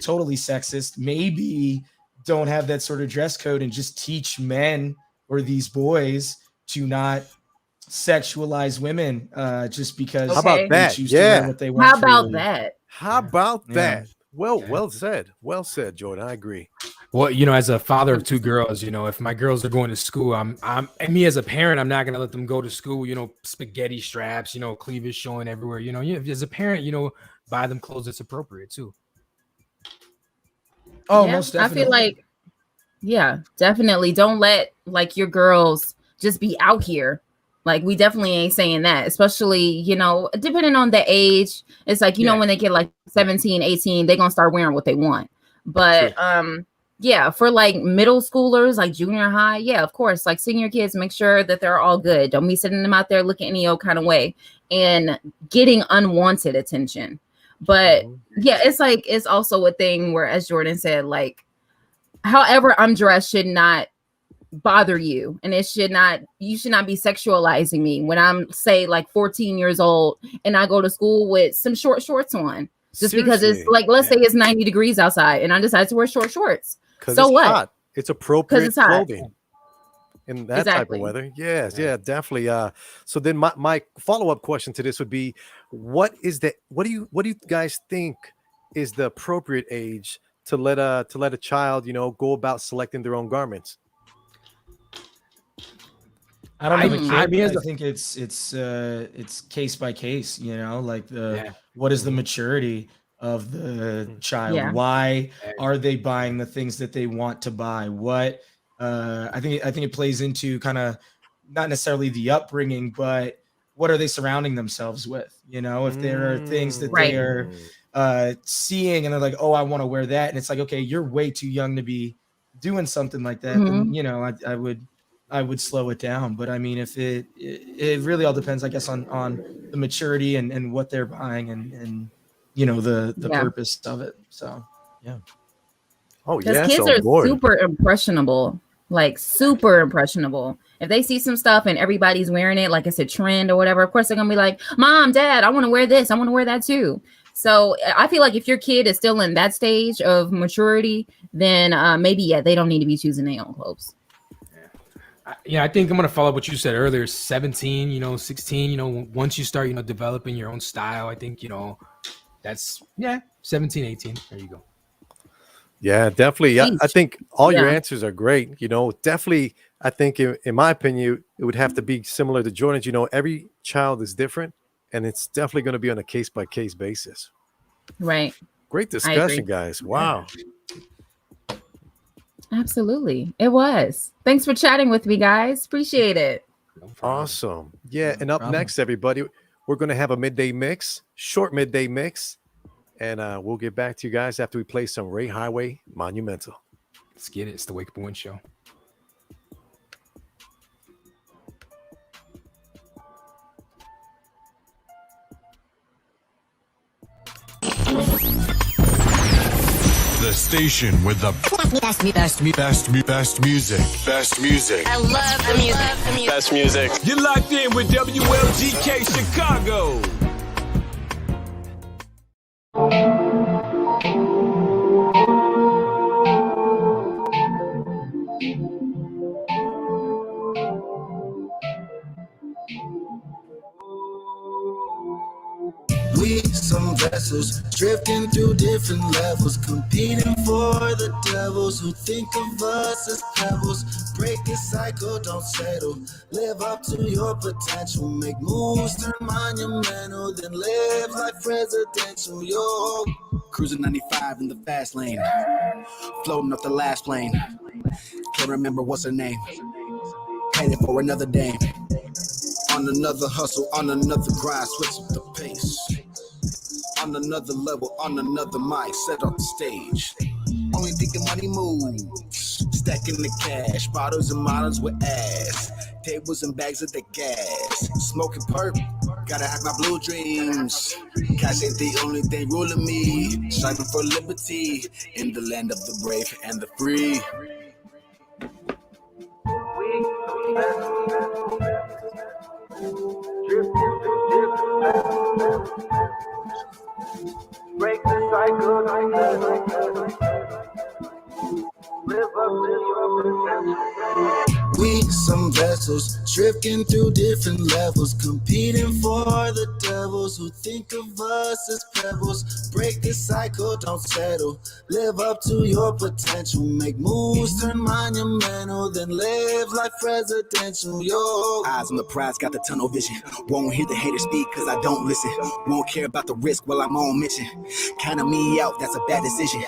totally sexist. Maybe don't have that sort of dress code and just teach men or these boys to not sexualize women just because How about they that? choose to wear what they want. How about freely. that? How about Yeah. that? Well said. Well said, Jordan. I agree. Well, as a father of two girls, if my girls are going to school, and me as a parent, I'm not gonna let them go to school, spaghetti straps, cleavage showing everywhere. As a parent, buy them clothes that's appropriate too. Oh, Yeah, most definitely. I feel like, yeah, definitely. Don't let like your girls just be out here. Like, we definitely ain't saying that, especially, depending on the age. It's like, when they get like 17, 18, they're going to start wearing what they want. But, yeah, for like middle schoolers, like junior high, yeah, of course, like senior kids, make sure that they're all good. Don't be sending them out there looking any old kind of way and getting unwanted attention. But yeah, it's like, it's also a thing where, as Jordan said, like, however I'm dressed should not bother you, and you should not be sexualizing me when I'm, say, like 14 years old and I go to school with some short shorts on just because it's like, let's say it's 90 degrees outside and I decide to wear short shorts. So what? Hot. It's appropriate It's hot. clothing in that type of weather. Yes, yeah, definitely. So then my follow-up question to this would be, what do you guys think is the appropriate age to let a child, go about selecting their own garments? I don't know. I think it's case by case, like what is the maturity of the child? Yeah. Why are they buying the things that they want to buy? What I think it plays into kind of not necessarily the upbringing, but what are they surrounding themselves with? If there are things that they are seeing and they're like, oh, I want to wear that, and it's like, okay, you're way too young to be doing something like that. Then I would slow it down. But I mean, if it really all depends, I guess, on the maturity and what they're buying and the purpose of it. So yeah. Oh Because yeah, kids are super impressionable, like super impressionable. If they see some stuff and everybody's wearing it, like it's a trend or whatever, of course they're gonna be like, Mom, Dad, I want to wear this. I want to wear that too. So I feel like if your kid is still in that stage of maturity, then maybe they don't need to be choosing their own clothes. I think I'm going to follow up what you said earlier. 17, 16, once you start, developing your own style, I think, that's 17, 18. There you go. Yeah, definitely. Yeah, I think all your answers are great. Definitely, I think in my opinion, it would have to be similar to Jordan's. Every child is different, and it's definitely going to be on a case by case basis. Right. Great discussion, guys. Wow. Absolutely. It was. Thanks for chatting with me, guys. Appreciate it. Awesome. Yeah. And up next, everybody, we're going to have a midday mix, short midday mix. And we'll get back to you guys after we play some Ray Highway Monumental. Let's get it. It's the Wake Up and Win Show. The station with the best music. Best music. I love the music. Best music. You're locked in with WLGK Chicago. We some vessels drifting through different levels, competing for the devils who think of us as pebbles. Break this cycle, don't settle. Live up to your potential. Make moves, turn monumental, then live like presidential. Yo, cruising 95 in the fast lane, floating off the last plane. Can't remember what's her name. Headed for another dame. On another hustle, on another grind, switch up the pace. On another level, on another mic, set on the stage. Only thinking money moves, stacking the cash, bottles and models with ass, tables and bags of the gas, smoking perp, gotta have my blue dreams. Cash ain't the only thing ruling me, striving for liberty in the land of the brave and the free. Break the cycle, live up to your potential. We some vessels drifting through different levels, competing for the devils who think of us as pebbles. Break the cycle, don't settle. Live up to your potential. Make moves, turn monumental, then live like presidential. Yo, eyes on the prize, got the tunnel vision. Won't hear the haters speak, cause I don't listen. Won't care about the risk while I'm on mission. Counting me out, that's a bad decision.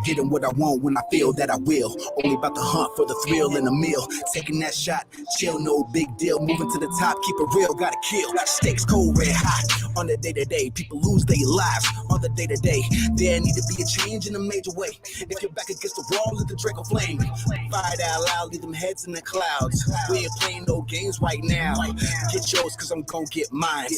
Getting what I want when I feel that I will. Only about the hunt for the thrill and the meal. Taking that shot, chill, no big deal. Moving to the top, keep it real, gotta kill. Stakes cold, red hot. On the day-to-day, people lose their lives. On the day-to-day, there need to be a change in a major way. If you're back against the wall, let the Draco flame. Fire it out loud, leave them heads in the clouds. We ain't playing no games right now. Get yours, cause I'm gon' get mine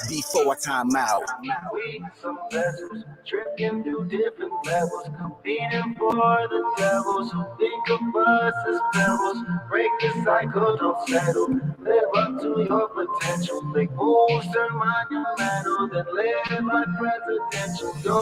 before I time out. We some vessels drifting through different levels, competing for the devils who think of us as pebbles. Break the cycle, don't settle. Live up to your potential. Make moves, turn monumental, then live like presidential. Yo.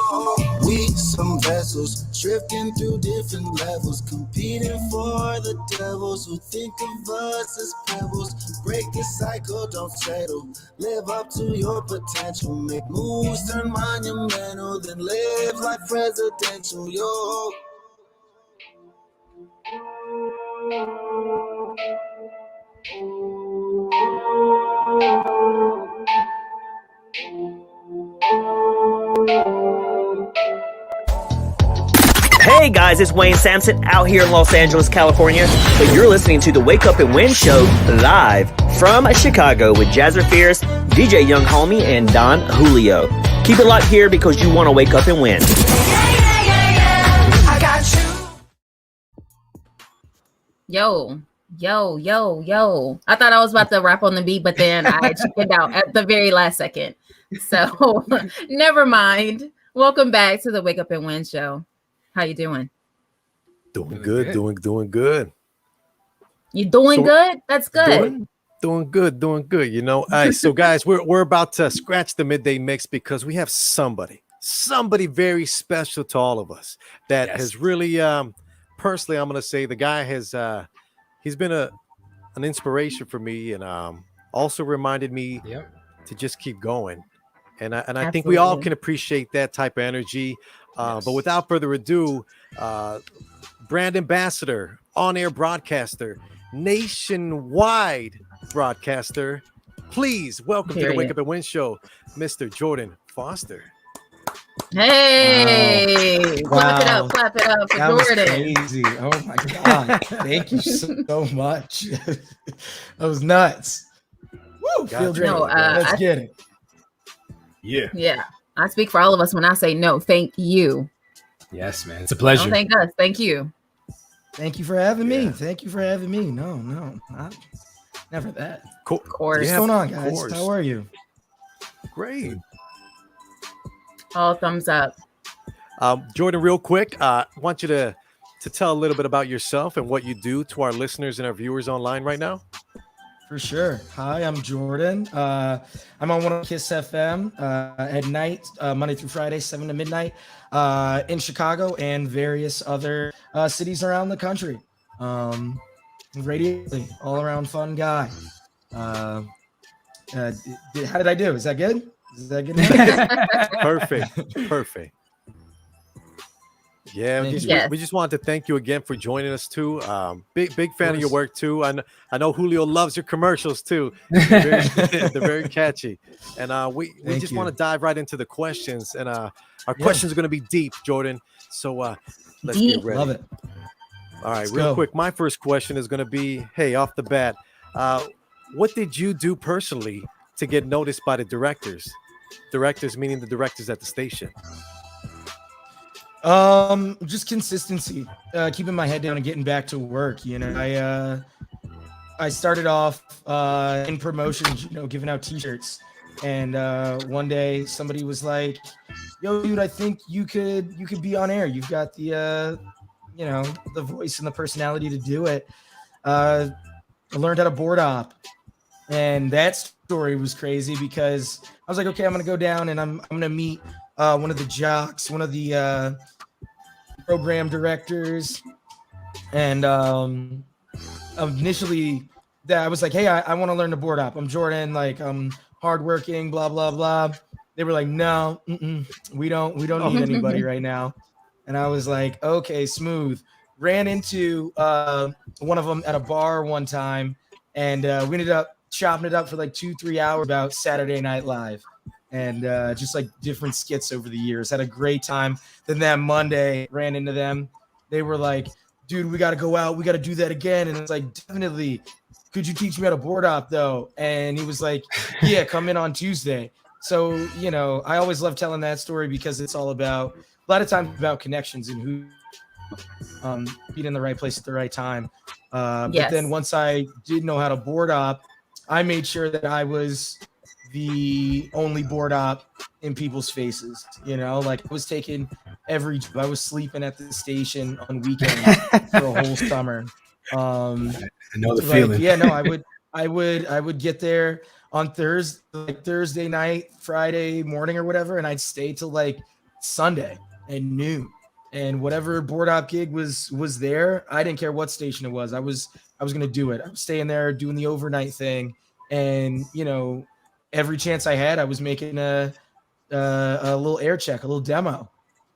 We some vessels drifting through different levels, competing for the devils who think of us as pebbles. Break the cycle, don't settle. Live up to your potential. Make moves, turn monumental, then live like presidential. Yo. Hey guys, it's Wayne Sampson out here in Los Angeles, California, but you're listening to the Wake Up and Win Show live from Chicago with Jazzer Fierce, DJ Young Homie, and Don Julio. Keep it locked here because you want to wake up and win. I got you. Yo. I thought I was about to rap on the beat, but then I chickened out at the very last second. So never mind. Welcome back to the Wake Up and Win Show. How you doing? Doing good. You doing good? That's good. Doing good. You know, all right. So guys, we're about to scratch the midday mix because we have somebody very special to all of us that has really, personally, I'm gonna say the guy has, he's been an inspiration for me and also reminded me to just keep going. And I think we all can appreciate that type of energy. But without further ado, brand ambassador, on-air broadcaster, nationwide broadcaster, please welcome to the Wake Up and Win Show, Mr. Jordan Foster. Hey, clap it up for that Jordan. Was crazy. Oh my God. Thank you so much. That was nuts. Woo, feel great. Let's get it. Yeah. I speak for all of us when I say no, thank you. Yes, man. It's a pleasure. Don't thank us. Thank you. Thank you for having me. Thank you for having me. No, never that. Cool. Of course. What's going on, guys? How are you? Great. All thumbs up. Jordan, real quick, I want you to tell a little bit about yourself and what you do to our listeners and our viewers online right now. For sure. Hi, I'm Jordan. I'm on one of Kiss FM at night, Monday through Friday, 7 to midnight, in Chicago and various other cities around the country. Radio, all around fun guy. How did I do? Is that good? Perfect. Yeah, we just wanted to thank you again for joining us too. Big fan of your work too. I know Julio loves your commercials too. They're very catchy. And we just want to dive right into the questions. And our questions are going to be deep, Jordan. So let's get ready. Love it. All right, real quick. My first question is going to be, hey, off the bat, what did you do personally to get noticed by the directors? Directors meaning the directors at the station. Just consistency, keeping my head down and getting back to work. You know, I started off in promotions, giving out t-shirts, and one day somebody was like, yo, dude, I think you could be on air. You've got the the voice and the personality to do it. I learned how to board op, and that story was crazy because I was like, okay, I'm gonna go down and I'm gonna meet one of the jocks, one of the program directors, and initially that I was like, hey, I want to learn to board up. I'm Jordan, like I'm hardworking, blah blah blah. They were like, no, we don't need anybody right now. And I was like, okay, smooth. Ran into one of them at a bar one time, and we ended up chopping it up for like 2-3 hours about Saturday Night Live, and just like different skits over the years. Had a great time. Then that Monday, ran into them. They were like, dude, we got to go out. We got to do that again. And it's like, definitely. Could you teach me how to board op though? And he was like, yeah, come in on Tuesday. So, you know, I always love telling that story because it's all about, a lot of times about connections and who being in the right place at the right time. But then once I did know how to board op, I made sure that I was the only board op in people's faces. You know, like I was taking I was sleeping at the station on weekends for a whole summer. I know the feeling. Yeah, no, I would get there on Thursday night, Friday morning or whatever, and I'd stay till like Sunday and noon. And whatever board op gig was there, I didn't care what station it was. I was gonna do it. I was staying there doing the overnight thing, and you know, every chance I had, I was making a little air check, a little demo,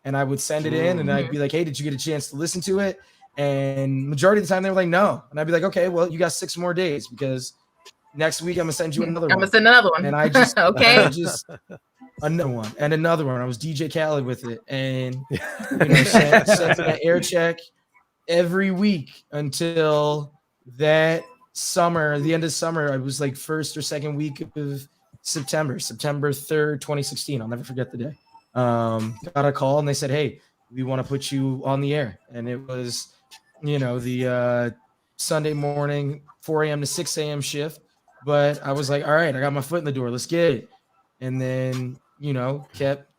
and I would send it in, and I'd be like, "Hey, did you get a chance to listen to it?" And majority of the time they were like, "No," and I'd be like, "Okay, well, you got 6 more days because next week I'm gonna send you another one." I'm gonna send another one. And I just okay. Another one and another one. I was DJ Khaled with it, and you know, sent an air check every week until that summer. The end of summer, I was like first or second week of September 3rd, 2016. I'll never forget the day. Got a call and they said, "Hey, we want to put you on the air," and it was, you know, the Sunday morning 4 a.m. to 6 a.m. shift. But I was like, all right, I got my foot in the door. Let's get it. And then, you know, kept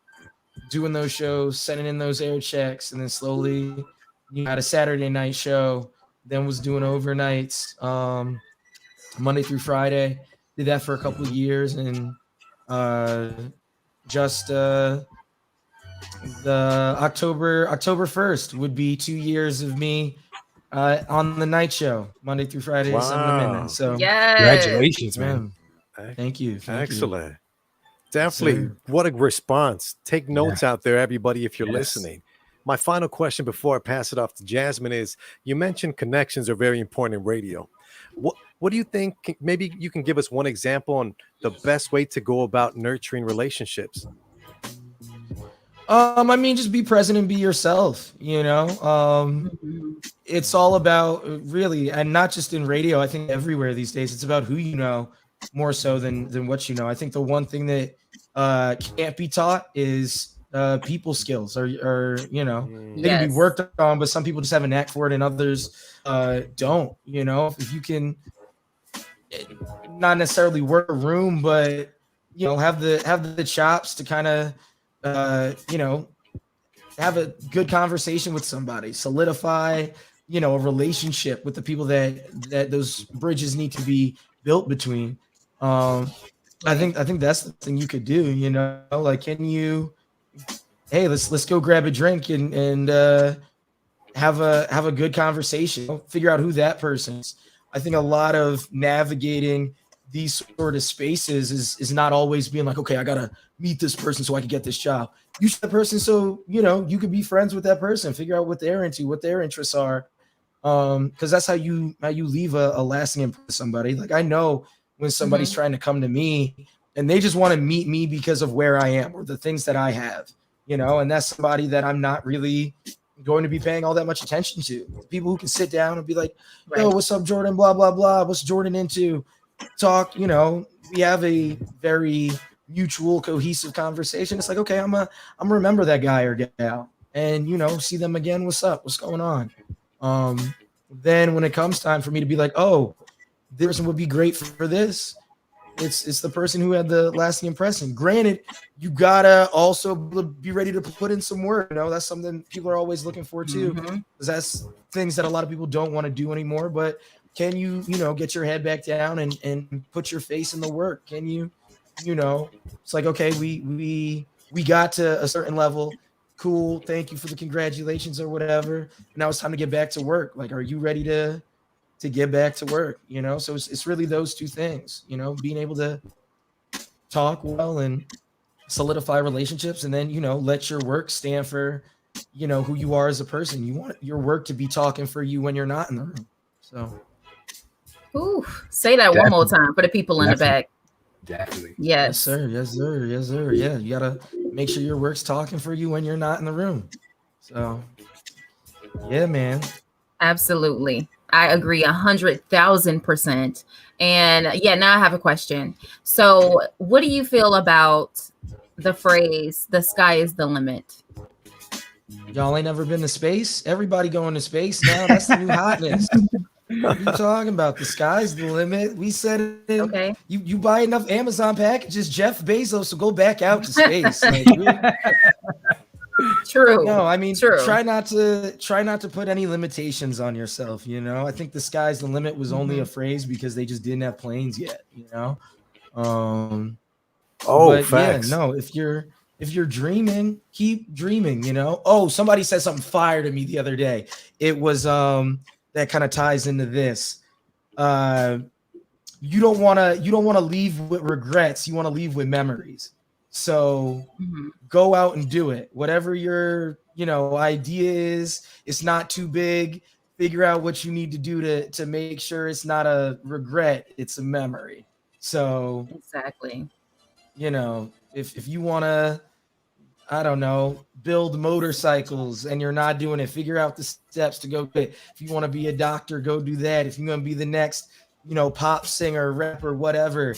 doing those shows, sending in those air checks, and then slowly, you know, had a Saturday night show, then was doing overnights, Monday through Friday. Did that for a couple of years, and just the October 1st would be 2 years of me on the night show, Monday through Friday, 7 to midnight. So congratulations, man. Thank you. Excellent. Definitely. What a response. Take notes out there, everybody, if you're listening. My final question before I pass it off to Jasmine is, you mentioned connections are very important in radio. What do you think? Maybe you can give us one example on the best way to go about nurturing relationships. I mean, just be present and be yourself, you know. It's all about really, and not just in radio, I think everywhere these days, it's about who you know more so than what you know. I think the one thing that can't be taught is people skills, or you know, they can be worked on, but some people just have a knack for it and others don't. You know, if you can not necessarily work a room, but you know, have the chops to kind of you know, have a good conversation with somebody, solidify, you know, a relationship with the people that those bridges need to be built between. I think that's the thing you could do, you know, like, can you, hey, let's go grab a drink and have a good conversation, figure out who that person is. I think a lot of navigating these sort of spaces is not always being like, okay, I gotta meet this person so I can get this job. You should that person so, you know, you could be friends with that person, figure out what they're into, what their interests are. Because that's how you leave a lasting impression with somebody. Like, I know when somebody's trying to come to me and they just want to meet me because of where I am or the things that I have, you know, and that's somebody that I'm not really going to be paying all that much attention to. People who can sit down and be like, yo, what's up, Jordan? Blah, blah, blah. What's Jordan into? Talk, you know, we have a very mutual, cohesive conversation. It's like, okay, I'm gonna remember that guy or gal, and you know, see them again. What's up? What's going on? Then when it comes time for me to be like, oh, this person would be great for this, it's the person who had the lasting impression. Granted, you gotta also be ready to put in some work. You know, that's something people are always looking for too, because that's things that a lot of people don't want to do anymore. But can you, you know, get your head back down and put your face in the work? Can you, you know, it's like, okay, we got to a certain level. Cool. Thank you for the congratulations or whatever. Now it's time to get back to work. Like, are you ready to get back to work, you know? So it's really those two things, you know, being able to talk well and solidify relationships, and then, you know, let your work stand for, you know, who you are as a person. You want your work to be talking for you when you're not in the room. So, ooh, say that one more time for the people in the back. Definitely. Yes. Yes, sir. Yes, sir. Yes, sir. Yeah, you gotta make sure your work's talking for you when you're not in the room. So, yeah, man. Absolutely. I agree 100,000%. And yeah, now I have a question. So, what do you feel about the phrase "the sky is the limit"? Y'all ain't never been to space? Everybody going to space now. That's the new hotness. What are you talking about? The sky's the limit. We said it. Okay. You buy enough Amazon packages, Jeff Bezos will go back out to space. Like, true. No, I mean, true. try not to put any limitations on yourself. You know, I think the sky's the limit was only a phrase because they just didn't have planes yet. You know. But facts. yeah, no. If you're dreaming, keep dreaming. You know. Oh, somebody said something fire to me the other day. It was that kind of ties into this. You don't want to leave with regrets. You want to leave with memories. So go out and do it. Whatever your, you know, idea is, it's not too big. Figure out what you need to do to make sure it's not a regret, it's a memory. So exactly. You know, if you want to, I don't know, build motorcycles and you're not doing it, figure out the steps to go do it. If you want to be a doctor, go do that. If you're going to be the next, you know, pop singer, rapper, whatever,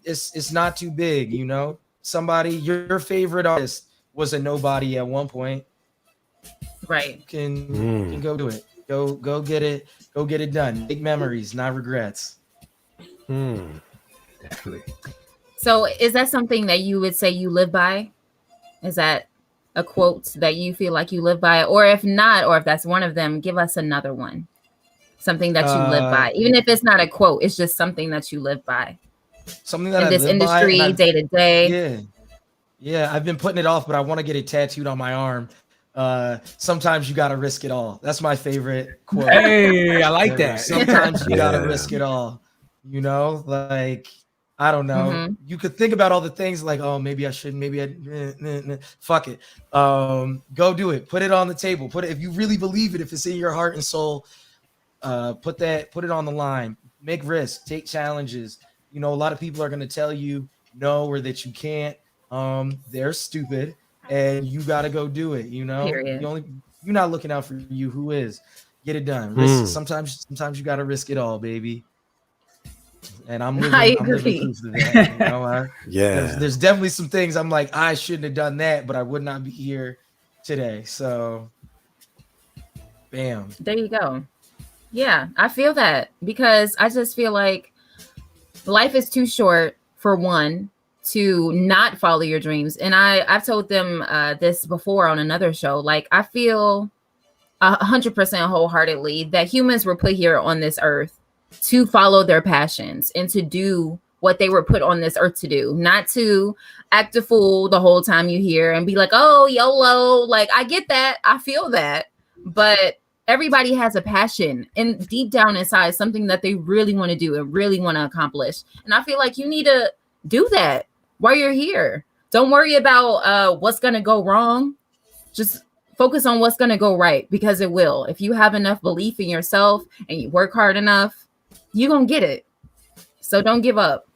it's not too big, you know. Somebody, your favorite artist was a nobody at one point. Right. You can go do it. Go get it. Go get it done. Make memories, not regrets. Definitely. So is that something that you would say you live by? Is that a quote that you feel like you live by? Or if not, or if that's one of them, give us another one. Something that you live by. Even if it's not a quote, it's just something that you live by. Something that in I this live industry, by, day to day. Yeah, I've been putting it off, but I want to get it tattooed on my arm. Sometimes you got to risk it all. That's my favorite quote. Hey, I like that. Sometimes you got to risk it all. You know, like, I don't know. You could think about all the things like, oh, maybe I shouldn't, maybe I fuck it. Go do it. Put it on the table. Put it, if you really believe it, if it's in your heart and soul, put it on the line. Make risks, take challenges. You know, a lot of people are going to tell you no, or that you can't. They're stupid, and you got to go do it. You know, you're not looking out for you. Who is? Get it done. Risk. Sometimes you got to risk it all, baby. And I'm living proof of that. You know, there's definitely some things I'm like, I shouldn't have done that, but I would not be here today. So, bam. There you go. Yeah, I feel that, because I just feel like life is too short, for one, to not follow your dreams. And I've told them this before on another show. Like, I feel 100% wholeheartedly that humans were put here on this earth to follow their passions and to do what they were put on this earth to do, not to act a fool the whole time you hear and be like, oh, YOLO. Like, I get that. I feel that. But everybody has a passion and deep down inside something that they really want to do and really want to accomplish. And I feel like you need to do that while you're here. Don't worry about what's going to go wrong. Just focus on what's going to go right, because it will. If you have enough belief in yourself and you work hard enough, you're going to get it. So don't give up.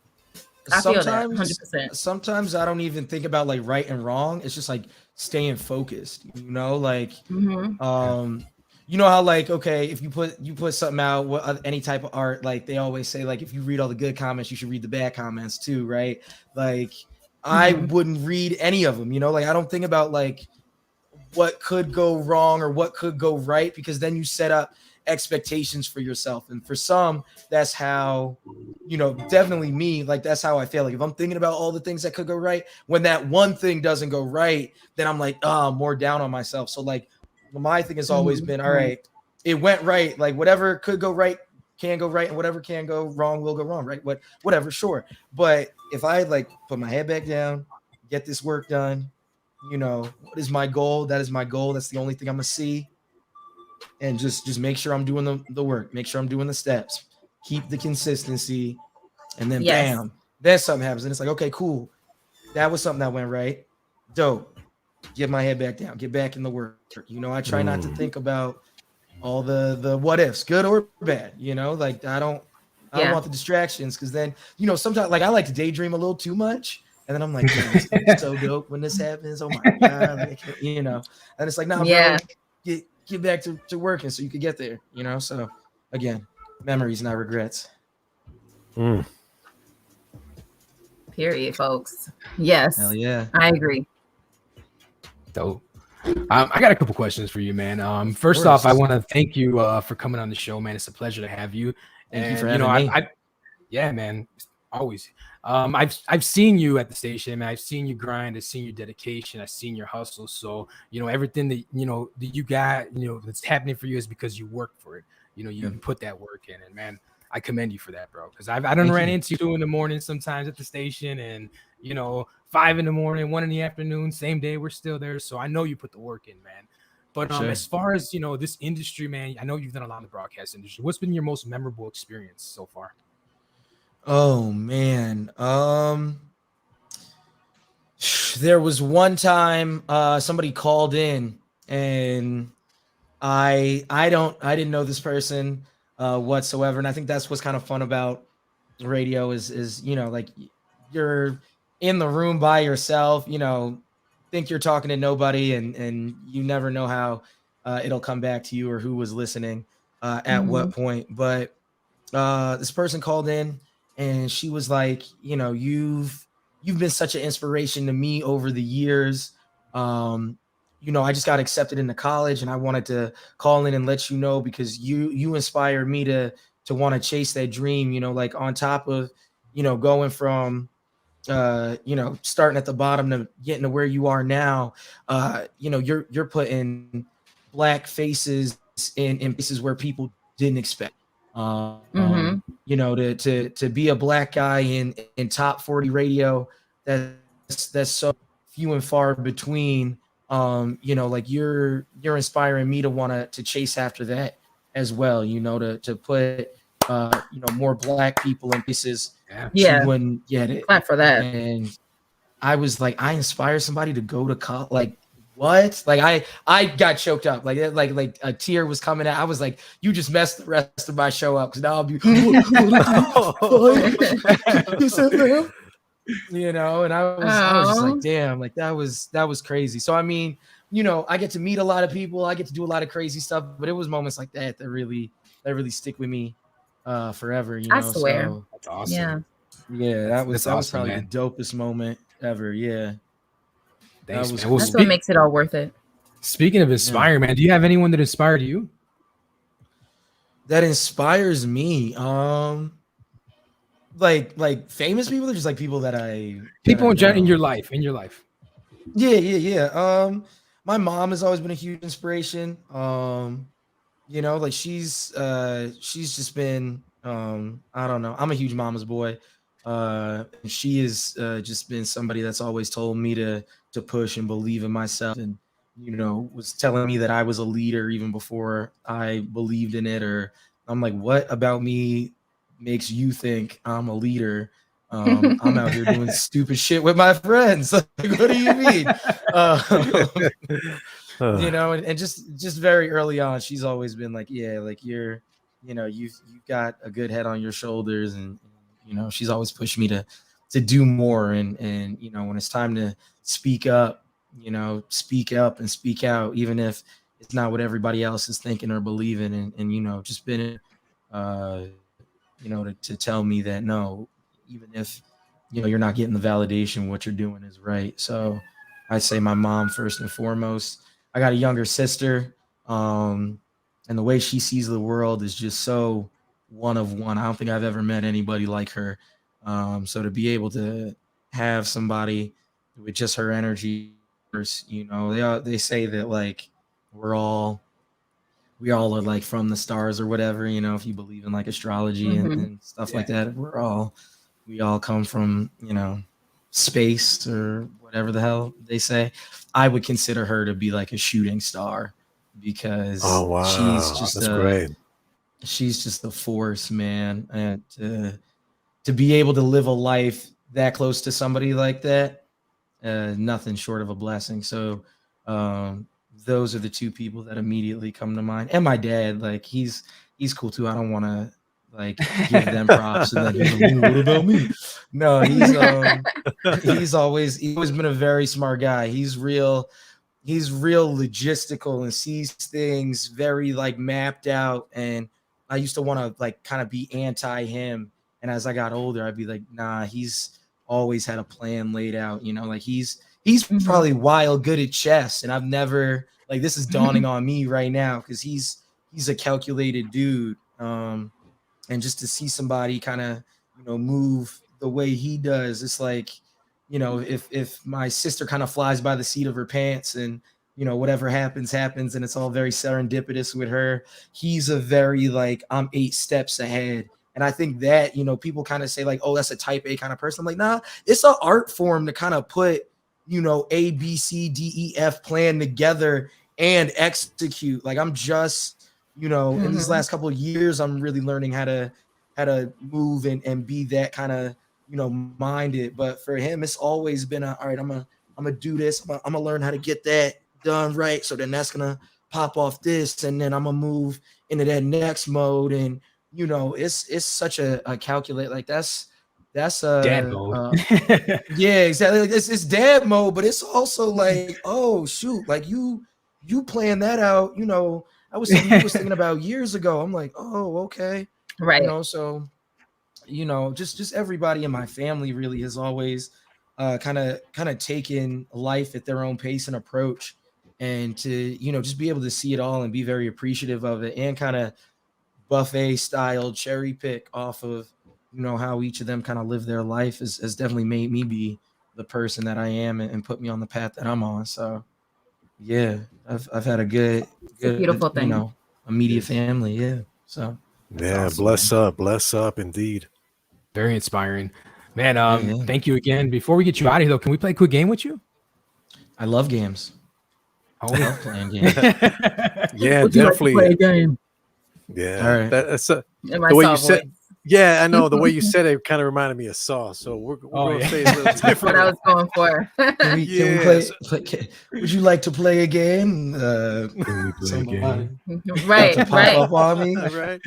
I feel that 100%. Sometimes I don't even think about like right and wrong. It's just like staying focused, you know, like, you know how, like, okay, if you put something out, any type of art, like they always say, like, if you read all the good comments, you should read the bad comments too, right? Like, I wouldn't read any of them, you know, like, I don't think about like what could go wrong or what could go right, because then you set up expectations for yourself. And for some, that's how, you know, definitely me, like, that's how I feel. Like, if I'm thinking about all the things that could go right, when that one thing doesn't go right, then I'm like, I'm more down on myself. So like, my thing has always been, all right, it went right. Like, whatever could go right can go right, and whatever can go wrong will go wrong, right? Whatever, sure. But if I like put my head back down, get this work done, you know, what is my goal? That is my goal. That's the only thing I'm gonna see. and just make sure I'm doing the work, make sure I'm doing the steps, keep the consistency, and then Yes. bam, then something happens, and it's like, okay, cool, that was something that went right, dope. Get my head back down, get back in the work. I try not to think about all the what ifs, good or bad. Like I don't want the distractions, because then sometimes like I like to daydream a little too much, and then I'm like, damn, it's gonna be so dope when this happens. Oh my god, like, and it's like, nah, bro, get back to working so you could get there. So again, memories, not regrets. Period, folks. Yes. Hell yeah. I agree. Dope. I got a couple questions for you, man. First off, I want to thank you for coming on the show, man. It's a pleasure to have you. Thank you for having me. Yeah, man, always. I've seen you at the station, man. I've seen you grind. I've seen your dedication. I've seen your hustle. So everything that that you got, that's happening for you is because you work for it. You put that work in, and man, I commend you for that, bro. Because I done ran into you in the morning sometimes at the station, and 5 in the morning, 1 in the afternoon, same day, we're still there. So I know you put the work in, man. But as far as this industry, man, I know you've done a lot in the broadcast industry. What's been your most memorable experience so far? Oh man. There was one time somebody called in, and I didn't know this person whatsoever. And I think that's what's kind of fun about radio is like you're in the room by yourself, think you're talking to nobody, and you never know how it'll come back to you or who was listening at what point. But this person called in, and she was like, you've been such an inspiration to me over the years. I just got accepted into college, and I wanted to call in and let you know, because you inspired me to want to chase that dream, like on top of, going from, starting at the bottom to getting to where you are now. You're putting Black faces in places where people didn't expect. To be a Black guy in top 40 radio, that's so few and far between. Like you're inspiring me to want to chase after that as well, to put more Black people in places she wouldn't get it. Clap for that. And I was like, I inspire somebody to go to college. Like, what? Like I got choked up. Like a tear was coming out. I was like, you just messed the rest of my show up, because now I'll be and I was just like, damn, like that was crazy. So I mean, I get to meet a lot of people, I get to do a lot of crazy stuff, but it was moments like that really stick with me forever. I swear. So, that's awesome. Yeah, that was awesome, probably man. the dopest moment ever. Yeah. Thanks, that was man. cool. That's what makes it all worth it. Speaking of inspire, man, do you have anyone that inspired you? That inspires me. Like famous people, or just like people that I in your life. Yeah. My mom has always been a huge inspiration. Like she's just been I don't know. I'm a huge mama's boy. She has just been somebody that's always told me to push and believe in myself, and was telling me that I was a leader even before I believed in it. Or I'm like, what about me makes you think I'm a leader? I'm out here doing stupid shit with my friends. Like, what do you mean? And just very early on, she's always been like, yeah, like you've got a good head on your shoulders, and she's always pushed me to do more, and when it's time to speak up, speak up and speak out, even if it's not what everybody else is thinking or believing, and just been to tell me that no, even if you're not getting the validation, what you're doing is right. So I say my mom first and foremost. I got a younger sister, and the way she sees the world is just so one of one. I don't think I've ever met anybody like her. So to be able to have somebody with just her energy, they say that like we all are like from the stars or whatever, if you believe in like astrology and stuff like that. We all come from, space or whatever the hell they say. I would consider her to be like a shooting star because Oh wow, she's just a force, man. And to be able to live a life that close to somebody like that, nothing short of a blessing. So those are the two people that immediately come to mind. And my dad, like he's cool too. I don't want to like give them props and then he's like, what about me? No, he's always been a very smart guy. He's real logistical and sees things very like mapped out. And I used to want to like kind of be anti him. And as I got older, I'd be like, nah, he's always had a plan laid out, you know, like he's probably wild good at chess. And I've never like, this is dawning on me right now because he's a calculated dude. And just to see somebody kind of, you know, move the way he does, it's like, you know, if my sister kind of flies by the seat of her pants and, you know, whatever happens, and it's all very serendipitous with her, he's a very like, I'm 8 steps ahead. And I think that, you know, people kind of say like, oh, that's a type A kind of person. I'm like, nah, it's an art form to kind of put, you know, A, B, C, D, E, F plan together and execute. Like I'm just, you know, in these last couple of years, I'm really learning how to move and be that kind of, you know, minded. But for him, it's always been all right, I'm gonna do this. I'm gonna learn how to get that done right. So then that's gonna pop off this, and then I'm gonna move into that next mode. And you know, it's such a calculate. Like that's a dad mode. Yeah, exactly. Like it's dad mode, but it's also like, oh shoot, like you plan that out. You know, I was thinking about years ago. I'm like, oh okay, right. You know, so you know, just everybody in my family really has always kind of taken life at their own pace and approach, and to, you know, just be able to see it all and be very appreciative of it and kind of buffet style cherry pick off of, you know, how each of them kind of live their life has definitely made me be the person that I am and put me on the path that I'm on. So yeah, I've had a good beautiful thing, you know, immediate family. Yeah. So yeah, awesome, bless up indeed. Very inspiring, man. Thank you again. Before we get you out of here though, can we play a quick game with you? I love games. I love playing games. Yeah, Would you definitely. like to play a game? Yeah, all right. That's the way you said. Yeah, I know the way you said it kind of reminded me of Saw. So we're going to say it a little different. That's what I was going for. Can we play? Would you like to play a game? Right. Pop up on me. Right.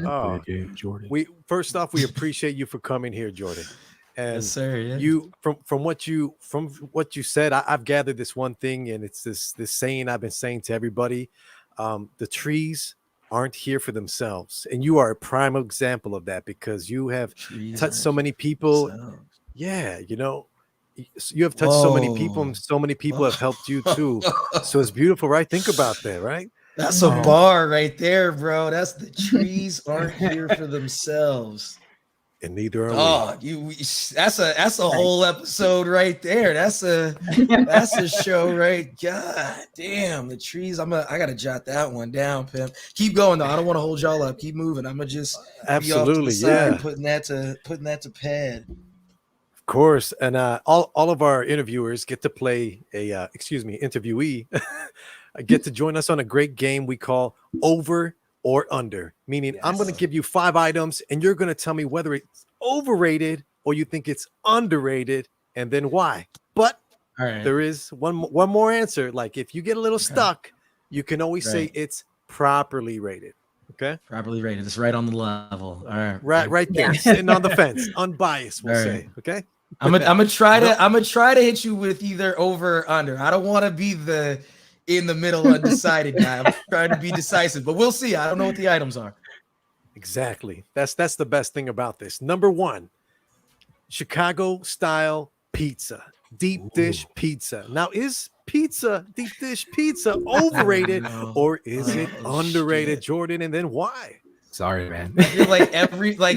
Oh, Jordan. First off, we appreciate you for coming here, Jordan. And yes, sir. Yeah. You from what you said, I've gathered this one thing, and it's this saying I've been saying to everybody: the trees aren't here for themselves, and you are a prime example of that because you have touched so many people. Yeah, you know, you have touched so many people, and so many people have helped you too. So it's beautiful, right? Think about that, right? That's a bar right there, bro. That's the trees aren't here for themselves. And neither are we. That's a whole episode right there. That's a show, right? God damn, the trees. I gotta jot that one down, pimp. Keep going though. I don't want to hold y'all up. Keep moving. I'm gonna just absolutely putting that to pad. Of course, and all of our interviewers get to play interviewee get to join us on a great game we call Over or Under, meaning I'm going to give you 5 items and you're going to tell me whether it's overrated or you think it's underrated and then why. But there is one more answer. Like if you get a little stuck, you can always say it's properly rated. Okay. Properly rated. It's right on the level. All right. Right there. Sitting on the fence. Unbiased, we'll say. Okay. I'm gonna try to hit you with either over or under. I don't want to be the in the middle undecided guy. I'm trying to be decisive, but we'll see. I don't know what the items are. Exactly. That's the best thing about this. Number 1, Chicago style pizza, deep dish pizza. Now, is deep dish pizza overrated or is it underrated, Jordan? And then why? Sorry, man. I feel like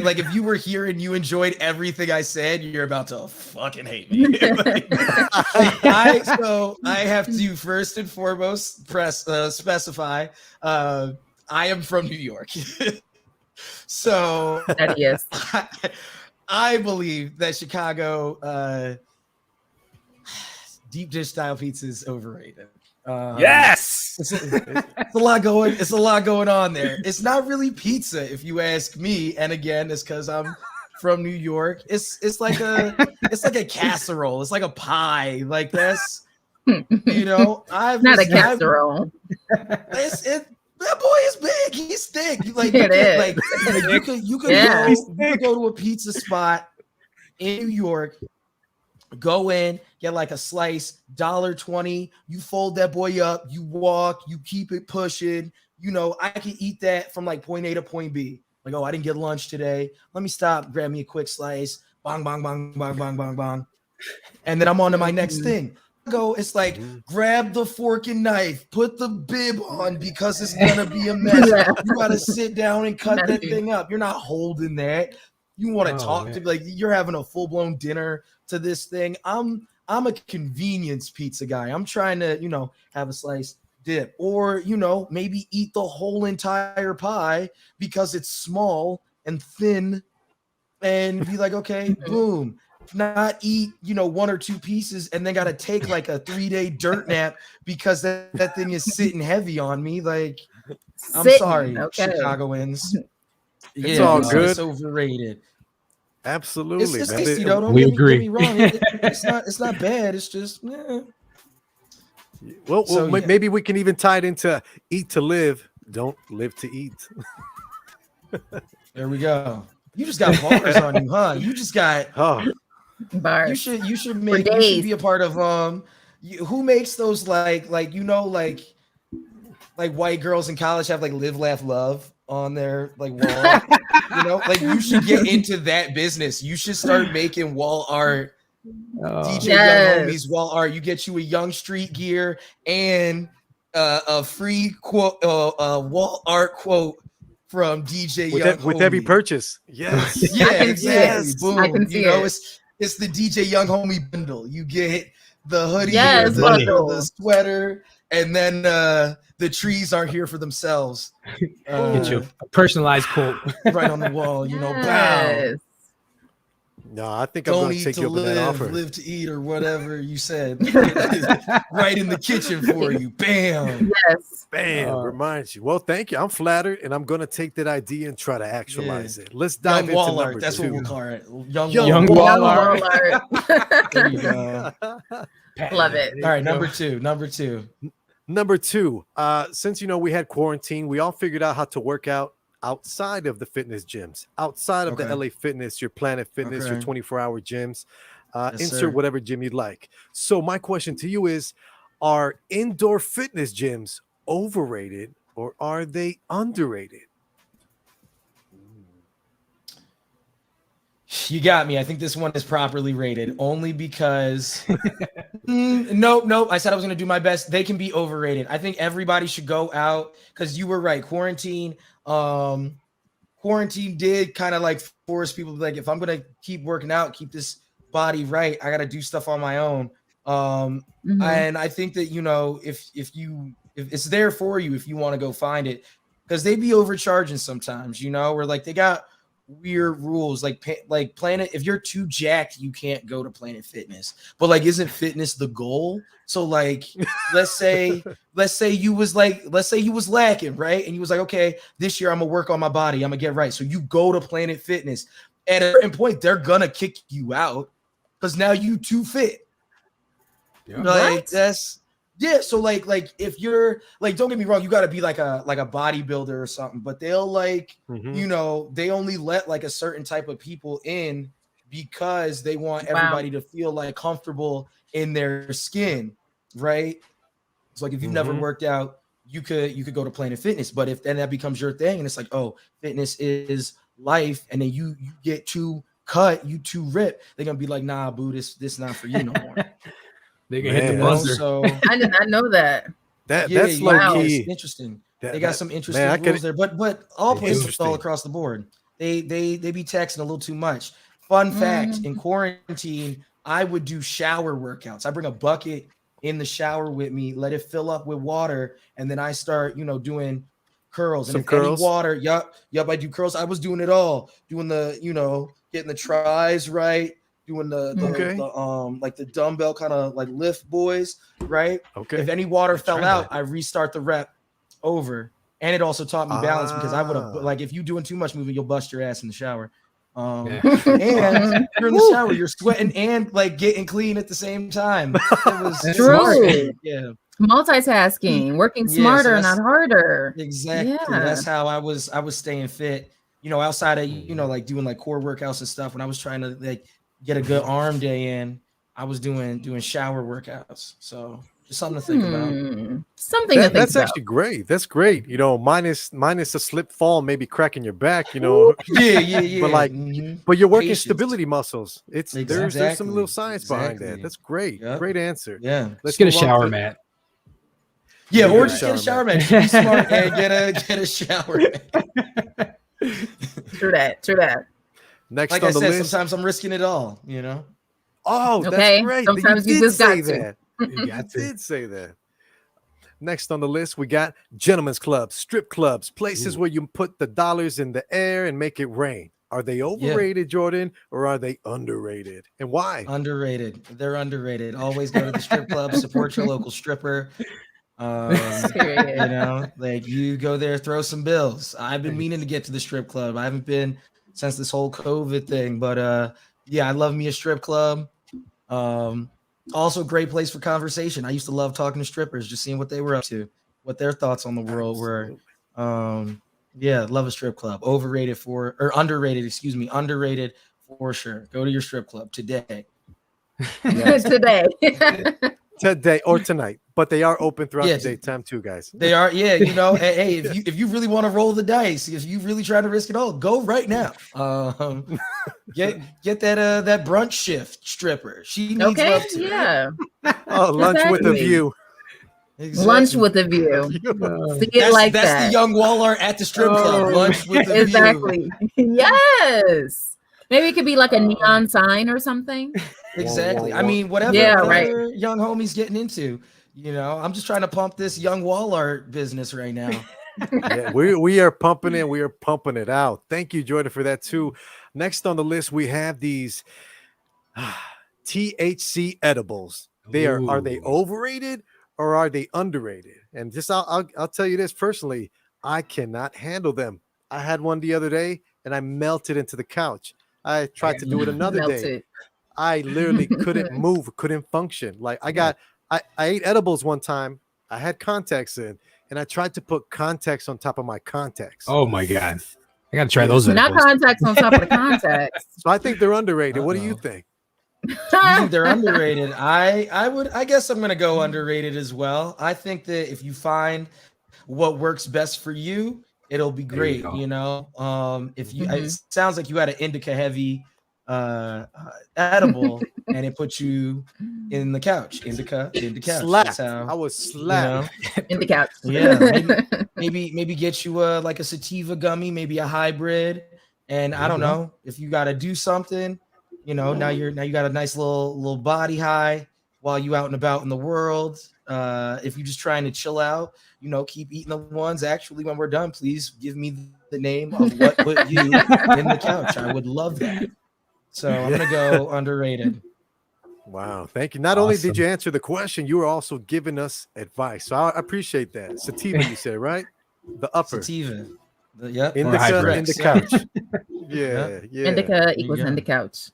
like if you were here and you enjoyed everything I said, you're about to fucking hate me. So I have to first and foremost specify I am from New York. So that is. I believe that Chicago deep dish style pizza is overrated. Yes, it's a lot going. It's a lot going on there. It's not really pizza, if you ask me. And again, it's because I'm from New York. It's like a casserole. It's like a pie. Like that's not a casserole. That boy is big. He's thick. Like you could go to a pizza spot in New York. Go in, get like a slice, $1.20. You fold that boy up, you walk, you keep it pushing. I can eat that from like point A to point B. Like, oh, I didn't get lunch today. Let me stop, grab me a quick slice. Bang, bang, bang, bang, bang, bang, bang. And then I'm on to my next thing. It's like grab the fork and knife, put the bib on because it's gonna be a mess. You gotta sit down and cut that thing up. You're not holding that. You want to talk to like you're having a full-blown dinner to this thing. I'm a convenience pizza guy. I'm trying to, have a slice, dip, or maybe eat the whole entire pie because it's small and thin, and be like, okay, boom. Not eat, 1 or 2 pieces and then got to take like a 3-day dirt nap because that thing is sitting heavy on me. Like, I'm sorry, Chicagoans. It's all good. It's overrated. Absolutely, it's man. tasty though. Don't get me wrong. It's not bad. It's just Well, maybe we can even tie it into eat to live, don't live to eat. There we go. You just got bars on you, huh? You just got bars. You should be a part of who makes those like white girls in college have like live, laugh, love on their like wall. Like you should get into that business. You should start making wall art. DJ Young Homies wall art. You get you a Young Street gear and a free quote, wall art quote from DJ Young with every purchase. Yes. Yeah, exactly. Boom. I can see it. It's the DJ Young Homie bundle. You get the hoodie, Yes, the sweater, and then the trees aren't here for themselves. Get you a personalized quote right on the wall. Bow. No, I think I'm going to take you up on that offer. Live to eat, or whatever you said. Right in the kitchen for you. Bam. Yes. Bam. Reminds you. Well, thank you. I'm flattered, and I'm going to take that idea and try to actualize it. Let's dive into wall number art. That's 2. what we'll call it. Young wall art. There you go. Love it. All right, number two. Number 2. Since we had quarantine, we all figured out how to work out outside of the fitness gyms, outside of the LA Fitness, your Planet Fitness, your 24-hour gyms. Insert whatever gym you'd like. So my question to you is, are indoor fitness gyms overrated or are they underrated? You got me. I think this one is properly rated only because nope. I said I was going to do my best. They can be overrated. I think everybody should go out because you were right. Quarantine did kind of like force people to like, if I'm going to keep working out, keep this body right, I got to do stuff on my own. And I think that, if it's there for you, if you want to go find it, because they be overcharging sometimes, where like they got weird rules like Planet. If you're too jacked, you can't go to Planet Fitness. But like, isn't fitness the goal? So like, let's say you was lacking, right? And you was like, okay, this year I'm gonna work on my body. I'm gonna get right. So you go to Planet Fitness. At a certain point, they're gonna kick you out because now you too fit. Like that's. Yeah, so like if you're like, don't get me wrong, you got to be like a bodybuilder or something, but they'll like, they only let like a certain type of people in because they want everybody to feel like comfortable in their skin, right? It's like if you've never worked out, you could go to Planet Fitness, but if then that becomes your thing and it's like, oh, fitness is life, and then you get too cut, you too ripped, they're gonna be like, nah, boo, this not for you no more. They can hit the buzzer. So I did not know that. That's low key. It's interesting. They got some interesting rules there, but all places all across the board. They be taxing a little too much. Fun fact: in quarantine, I would do shower workouts. I bring a bucket in the shower with me, let it fill up with water, and then I start, doing curls. And any water, yep, I do curls. I was doing it all, doing the, getting the tris right, doing the Okay. like the dumbbell kind of like lift boys, right? Okay. If any water fell tried out, that. I restart the rep over. And it also taught me balance because I would have, Ah. like, if you doing too much movement, you'll bust your ass in the shower. Yeah. And you're in the shower, you're sweating and like getting clean at the same time. It was True. smart. Yeah. Multitasking, working Yeah, so smarter, that's- not harder. Exactly. Yeah. That's how I was staying fit. You know, outside of like doing like core workouts and stuff. When I was trying to like get a good arm day in, I was doing shower workouts. So just something to think about. Something to think That's about. actually great. That's great. You know, minus a slip fall, maybe cracking your back. You know, Yeah. But like, Mhm. but you're working Patience. stability muscles. There's some Exactly. little science behind Exactly. that. That's great. Yep. Great answer. Yeah. Let's get a move on shower to- mat. Yeah, Yeah, or just get a shower mat. Be smart and get a shower mat. True that. Next Like on I the said, list. sometimes I'm risking it all, you know. Oh, Okay, that's great. sometimes you did just say got to. that. You got to. Did say that. Next on the list, we got gentlemen's clubs, strip clubs, places where you put the dollars in the air and make it rain. Are they overrated, Jordan, or are they underrated? And why? Underrated. They're underrated. Always go to the strip club, support your local stripper. You know, like you go there, throw some bills. I've been meaning to get to the strip club. I haven't been since this whole COVID thing, but yeah, I love me a strip club. Also great place for conversation. I used to love talking to strippers, just seeing what they were up to, what their thoughts on the world were. Yeah, love a strip club. Underrated, underrated for sure. Go to your strip club today. Today. Today or tonight, but they are open throughout Yeah, the daytime too, guys. They are, yeah. You know, hey, if you really want to roll the dice, if you really try to risk it all, go right now. Get that brunch shift stripper. She needs Okay, love too. yeah. Oh, lunch with a Exactly. view. Lunch with a view. See it like that's that. the young Waller at the strip club. Lunch with a Exactly. Yes. Maybe it could be like a neon sign or something. Exactly. I mean, whatever, whatever young homie's getting into, you know, I'm just trying to pump this young wall art business right now. Yeah, we are pumping it. We are pumping it out. Thank you, Jordan, for that too. Next on the list, we have these THC edibles. Are they overrated or are they underrated? And just I'll tell you this personally, I cannot handle them. I had one the other day and I melted into the couch. I tried to do it another day. I literally couldn't move, couldn't function. Like I ate edibles one time. I had contacts in, and I tried to put contacts on top of my contacts. Oh my god, I gotta try those. Not contacts on top of the contacts. So I think they're underrated. What do you think? You think they're underrated? I guess I'm gonna go underrated as well. I think that if you find what works best for you, it'll be great. You know, if you it sounds like you had an indica heavy edible and it put you in the couch. Indica couch. Slapped. That's how, I was slapped. You know, in the couch. Yeah, maybe get you like a sativa gummy, maybe a hybrid. And I don't know if you got to do something. You know, now you got a nice little body high while you out and about in the world. If you're just trying to chill out, you know, keep eating the ones. Actually, when we're done, please give me the name of what put you in the couch. I would love that. So I'm gonna go underrated. Wow, thank you. Not only did you answer the question, you were also giving us advice. So I appreciate that. Sativa, you said, right? The upper. Sativa. Yep. Indica in the couch. Yeah. Indica equals in the couch.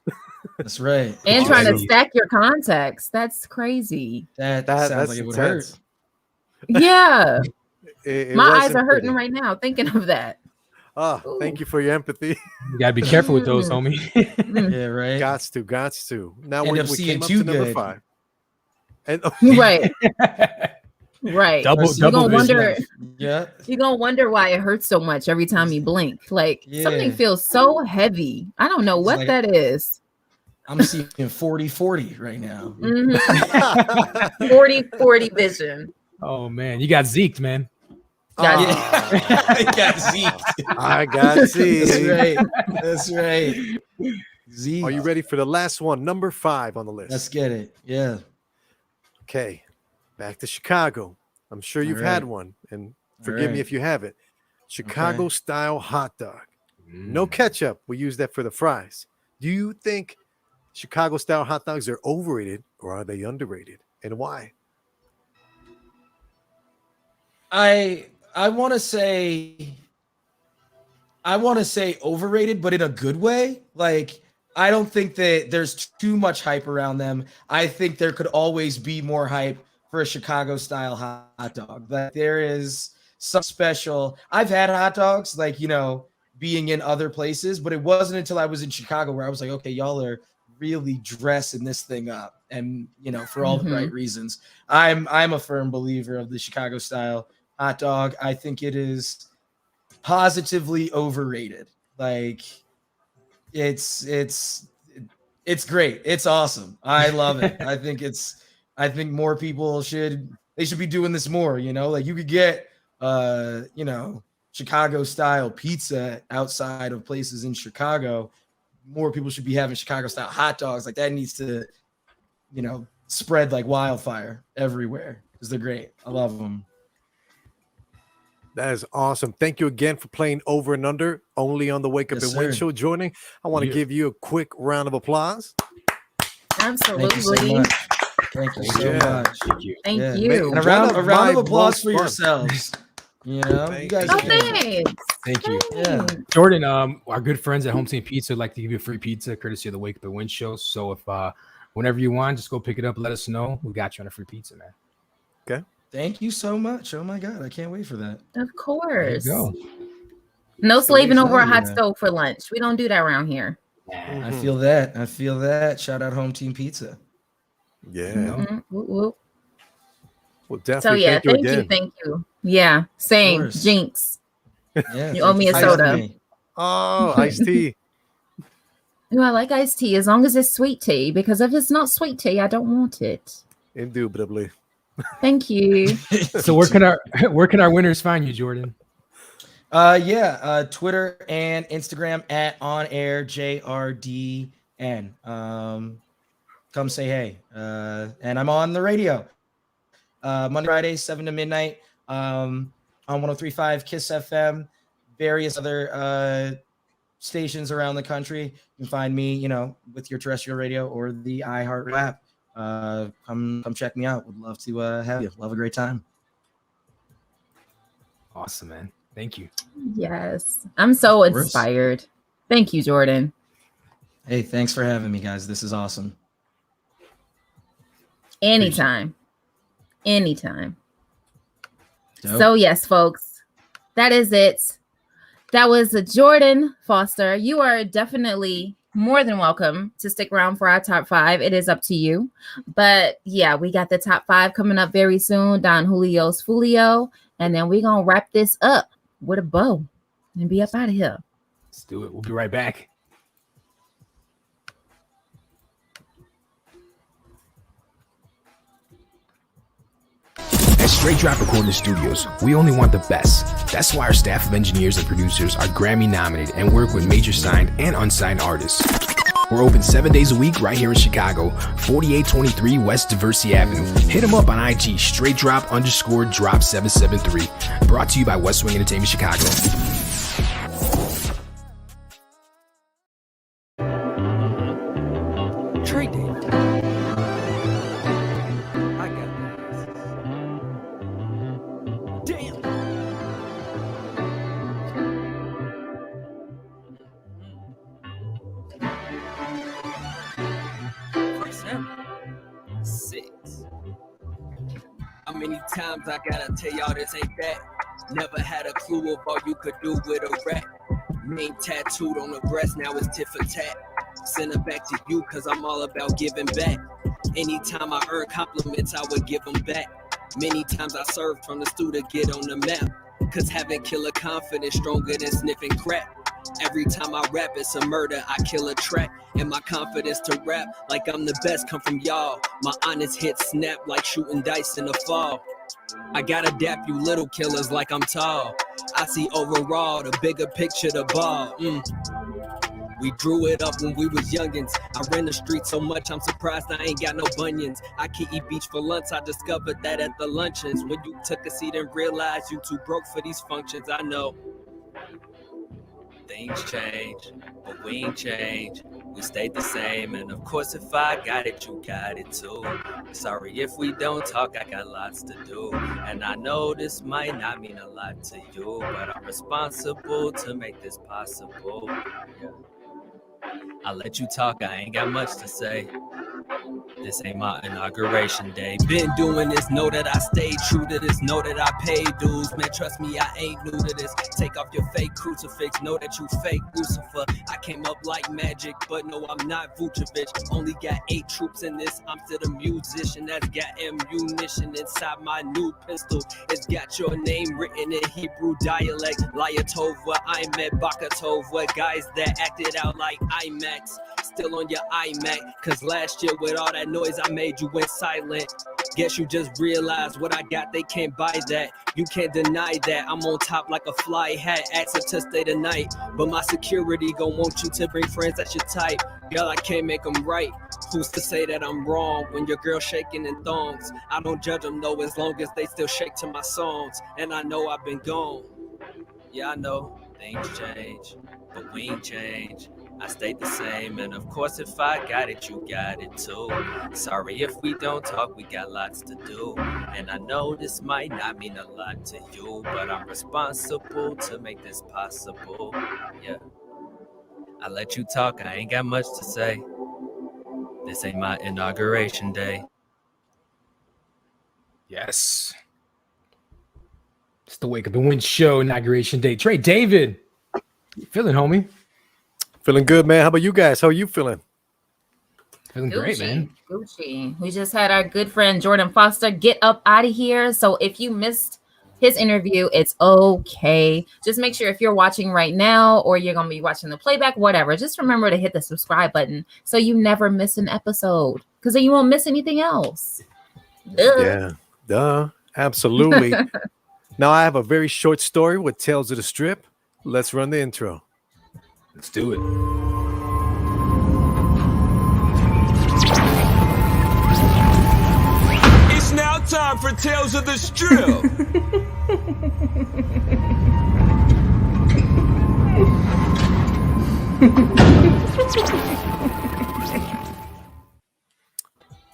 That's right. And trying to stack your contacts. That's crazy. That sounds like it would hurt. Yeah. My eyes wasn't are hurting pretty. right now thinking of that. Oh, thank you for your empathy. You gotta be careful with those, homie. Yeah, right. Gots to. Now End we up came seeing up too to number good. 5. And Right. Right. Double You're gonna wonder. Yeah. You're gonna wonder why it hurts so much every time you blink. Like something feels so heavy. I don't know what like- that is. I'm seeing 40-40 right now. 40-40 vision. Oh man, you got zeked, man. Got I got Zeke. I got Z. That's right. That's right. Zeke. Are you ready for the last one? Number 5 on the list. Let's get it. Yeah. Okay. Back to Chicago. I'm sure you've had one, and forgive me if you haven't. Chicago style hot dog. No ketchup. We use that for the fries. Do you think Chicago style hot dogs are overrated or are they underrated, and why? I want to say overrated, but in a good way. Like, I don't think that there's too much hype around them. I think there could always be more hype for a Chicago style hot dog. Like, there is some special. I've had hot dogs, like, being in other places, but it wasn't until I was in Chicago where I was like, okay, y'all are really dressing this thing up, and for all the right reasons. I'm a firm believer of the Chicago style hot dog. I think it is positively overrated. Like, it's great. It's awesome. I love it. I think more people should be doing this more, like you could get Chicago style pizza outside of places in Chicago. More people should be having Chicago style hot dogs. Like, that needs to spread like wildfire everywhere, because they're great. I love them. That is awesome. Thank you again for playing Over and Under, only on the Wake Up and Win show. Joining, I want to give you a quick round of applause. Absolutely. Thank you so much. Thank you. And a round of applause for yourselves. You guys. Thanks. Thank you. Yeah. Jordan, our good friends at Home Team Pizza would like to give you a free pizza courtesy of the Wake Up and Win show. So if whenever you want, just go pick it up. Let us know. We got you on a free pizza, man. Okay. Thank you so much. Oh my God, I can't wait for that. Of course. There you go. No slaving over a hot stove for lunch. We don't do that around here. I feel that. Shout out Home Team Pizza. Yeah. Whoop. Well, definitely. So thank you. Yeah, same. Jinx. Yeah, you owe me a soda. Oh, iced tea. Ooh, I like iced tea as long as it's sweet tea, because if it's not sweet tea, I don't want it. Indubitably. Thank you. So where can our winners find you, Jordan? Twitter and Instagram at On Air JRDN. Come say hey. And I'm on the radio. Monday, Friday, 7 to midnight. On 103.5 Kiss FM, various other stations around the country. You can find me, with your terrestrial radio or the iHeart app. Come check me out. Would love to have you. Love a great time. Awesome, man. Thank you. Yes. I'm so inspired. Thank you, Jordan. Hey, thanks for having me, guys. This is awesome. Anytime. Dope. So yes, folks, that is it. That was Jordan Foster. You are definitely more than welcome to stick around for our top 5. It is up to you. But yeah, we got the top 5 coming up very soon. Don Julio's FOOLIO. And then we're going to wrap this up with a bow and be up out of here. Let's do it. We'll be right back. At Straight Drop Recording Studios, we only want the best. That's why our staff of engineers and producers are Grammy nominated and work with major signed and unsigned artists. We're open 7 days a week right here in Chicago, 4823 West Diversity Avenue. Hit them up on IG, straightdrop_drop773. Brought to you by West Wing Entertainment Chicago. Trade day. How many times I gotta tell y'all this ain't that? Never had a clue of all you could do with a rat. Name tattooed on the breast, now it's tit for tat. Send it back to you, cause I'm all about giving back. Anytime I earn compliments, I would give them back. Many times I served from the stew to get on the map. Cause having killer confidence stronger than sniffing crack. Every time I rap, it's a murder, I kill a track. And my confidence to rap like I'm the best come from y'all. My honest hits snap like shooting dice in the fall. I gotta dap you little killers like I'm tall. I see overall the bigger picture, the ball. We drew it up when we was youngins. I ran the street so much, I'm surprised I ain't got no bunions. I can eat beach for lunch, I discovered that at the luncheons. When you took a seat and realized you too broke for these functions, I know. Things change, but we ain't change. We stayed the same, and of course if I got it, you got it too. Sorry if we don't talk, I got lots to do. And I know this might not mean a lot to you, but I'm responsible to make this possible. Yeah. I'll let you talk, I ain't got much to say. This ain't my inauguration day. Been doing this, know that I stayed true to this, know that I paid dues. Man, trust me, I ain't new to this. Take off your fake crucifix, know that you fake Lucifer. I came up like magic, but no, I'm not Vucevic. Only got 8 troops in this, I'm still a musician that's got ammunition inside my new pistol. It's got your name written in Hebrew dialect. Layatova, I'm at Bakatova. Guys that acted out like IMAX. Still on your iMac, cause last year with all that noise I made, you went silent. Guess you just realized what I got, they can't buy that. You can't deny that, I'm on top like a fly hat. Ask her to stay the night, but my security gon' want you to bring friends that's your type. Girl, I can't make them right. Who's to say that I'm wrong when your girl shaking in thongs? I don't judge them though, as long as they still shake to my songs. And I know I've been gone. Yeah, I know, things change, but we ain't changed. I stayed the same, and of course if I got it, you got it too. Sorry if we don't talk, we got lots to do. And I know this might not mean a lot to you, but I'm responsible to make this possible. Yeah. I let you talk, I ain't got much to say. This ain't my inauguration day. Yes. It's the Wake Up and Win Show inauguration day. Trey David, you feeling, homie? Feeling good, man. How about you guys? How are you feeling? Feeling great, man. Gucci. We just had our good friend Jordan Foster get up out of here. So if you missed his interview, it's okay. Just make sure if you're watching right now or you're going to be watching the playback, whatever, just remember to hit the subscribe button so you never miss an episode, because then you won't miss anything else. Yeah, absolutely. Now I have a very short story with Tales of the Strip. Let's run the intro. Let's do it. It's now time for Tales of the Strip.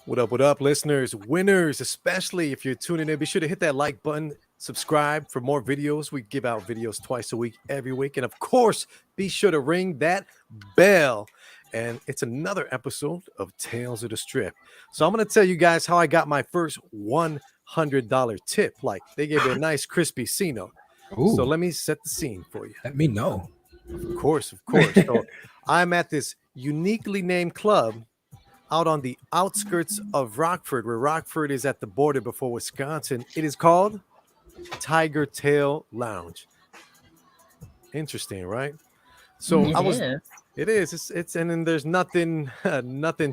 What up, listeners, winners, especially if you're tuning in, be sure to hit that like button, subscribe for more videos. We give out videos twice a week, every week. And of course, be sure to ring that bell. And it's another episode of Tales of the Strip. So I'm going to tell you guys how I got my first $100 tip. Like, they gave me a nice crispy C-note. So let me set the scene for you. Let me know. Of course. So I'm at this uniquely named club out on the outskirts of Rockford, where Rockford is at the border before Wisconsin. It is called Tiger Tail Lounge. Interesting, right? So it is. It's and then there's nothing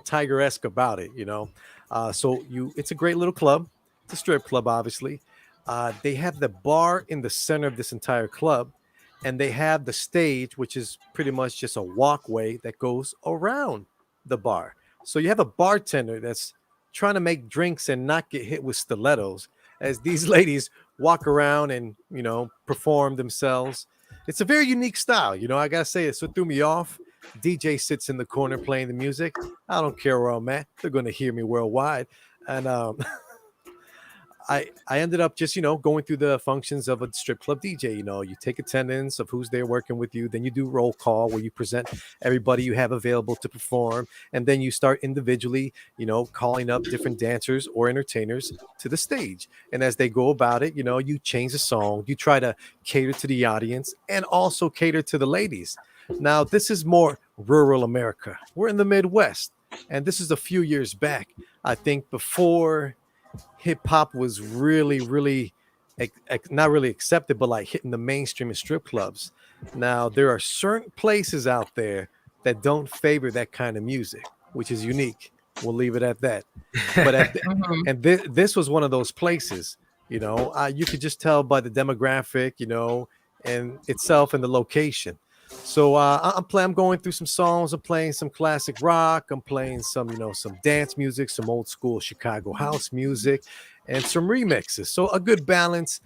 tiger-esque about it, you know. It's a great little club. It's a strip club, obviously. They have the bar in the center of this entire club, and they have the stage, which is pretty much just a walkway that goes around the bar. So you have a bartender that's trying to make drinks and not get hit with stilettos as these ladies walk around and, you know, perform themselves. It's a very unique style. You know, I got to say it. So it threw me off. DJ sits in the corner playing the music. I don't care where I'm at. They're going to hear me worldwide. And I ended up just, you know, going through the functions of a strip club DJ. You know, you take attendance of who's there working with you. Then you do roll call where you present everybody you have available to perform. And then you start individually, you know, calling up different dancers or entertainers to the stage. And as they go about it, you know, you change the song. You try to cater to the audience and also cater to the ladies. Now, this is more rural America. We're in the Midwest. And this is a few years back. I think before hip hop was really not really accepted, but like hitting the mainstream in strip clubs. Now there are certain places out there that don't favor that kind of music, which is unique. We'll leave it at that. But this was one of those places. You know, you could just tell by the demographic, you know, and itself and the location. So I'm going through some songs. I'm playing some classic rock. I'm playing some, you know, some dance music, some old school Chicago house music, and some remixes. So a good balance.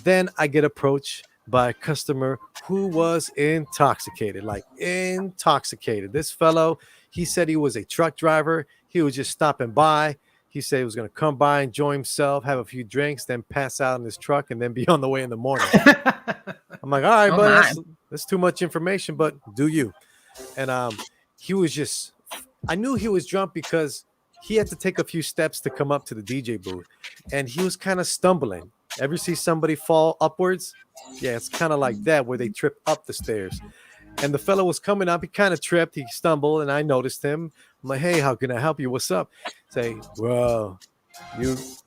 Then I get approached by a customer who was intoxicated, like intoxicated. This fellow, he said he was a truck driver. He was just stopping by. He said he was going to come by, enjoy himself, have a few drinks, then pass out in his truck and then be on the way in the morning. I'm like, all right, but that's too much information, but do you? And he was just, I knew he was drunk because he had to take a few steps to come up to the DJ booth. And he was kind of stumbling. Ever see somebody fall upwards? Yeah, it's kind of like that where they trip up the stairs. And the fellow was coming up. He kind of tripped. He stumbled, and I noticed him. I'm like, hey, how can I help you? What's up? Say, bro,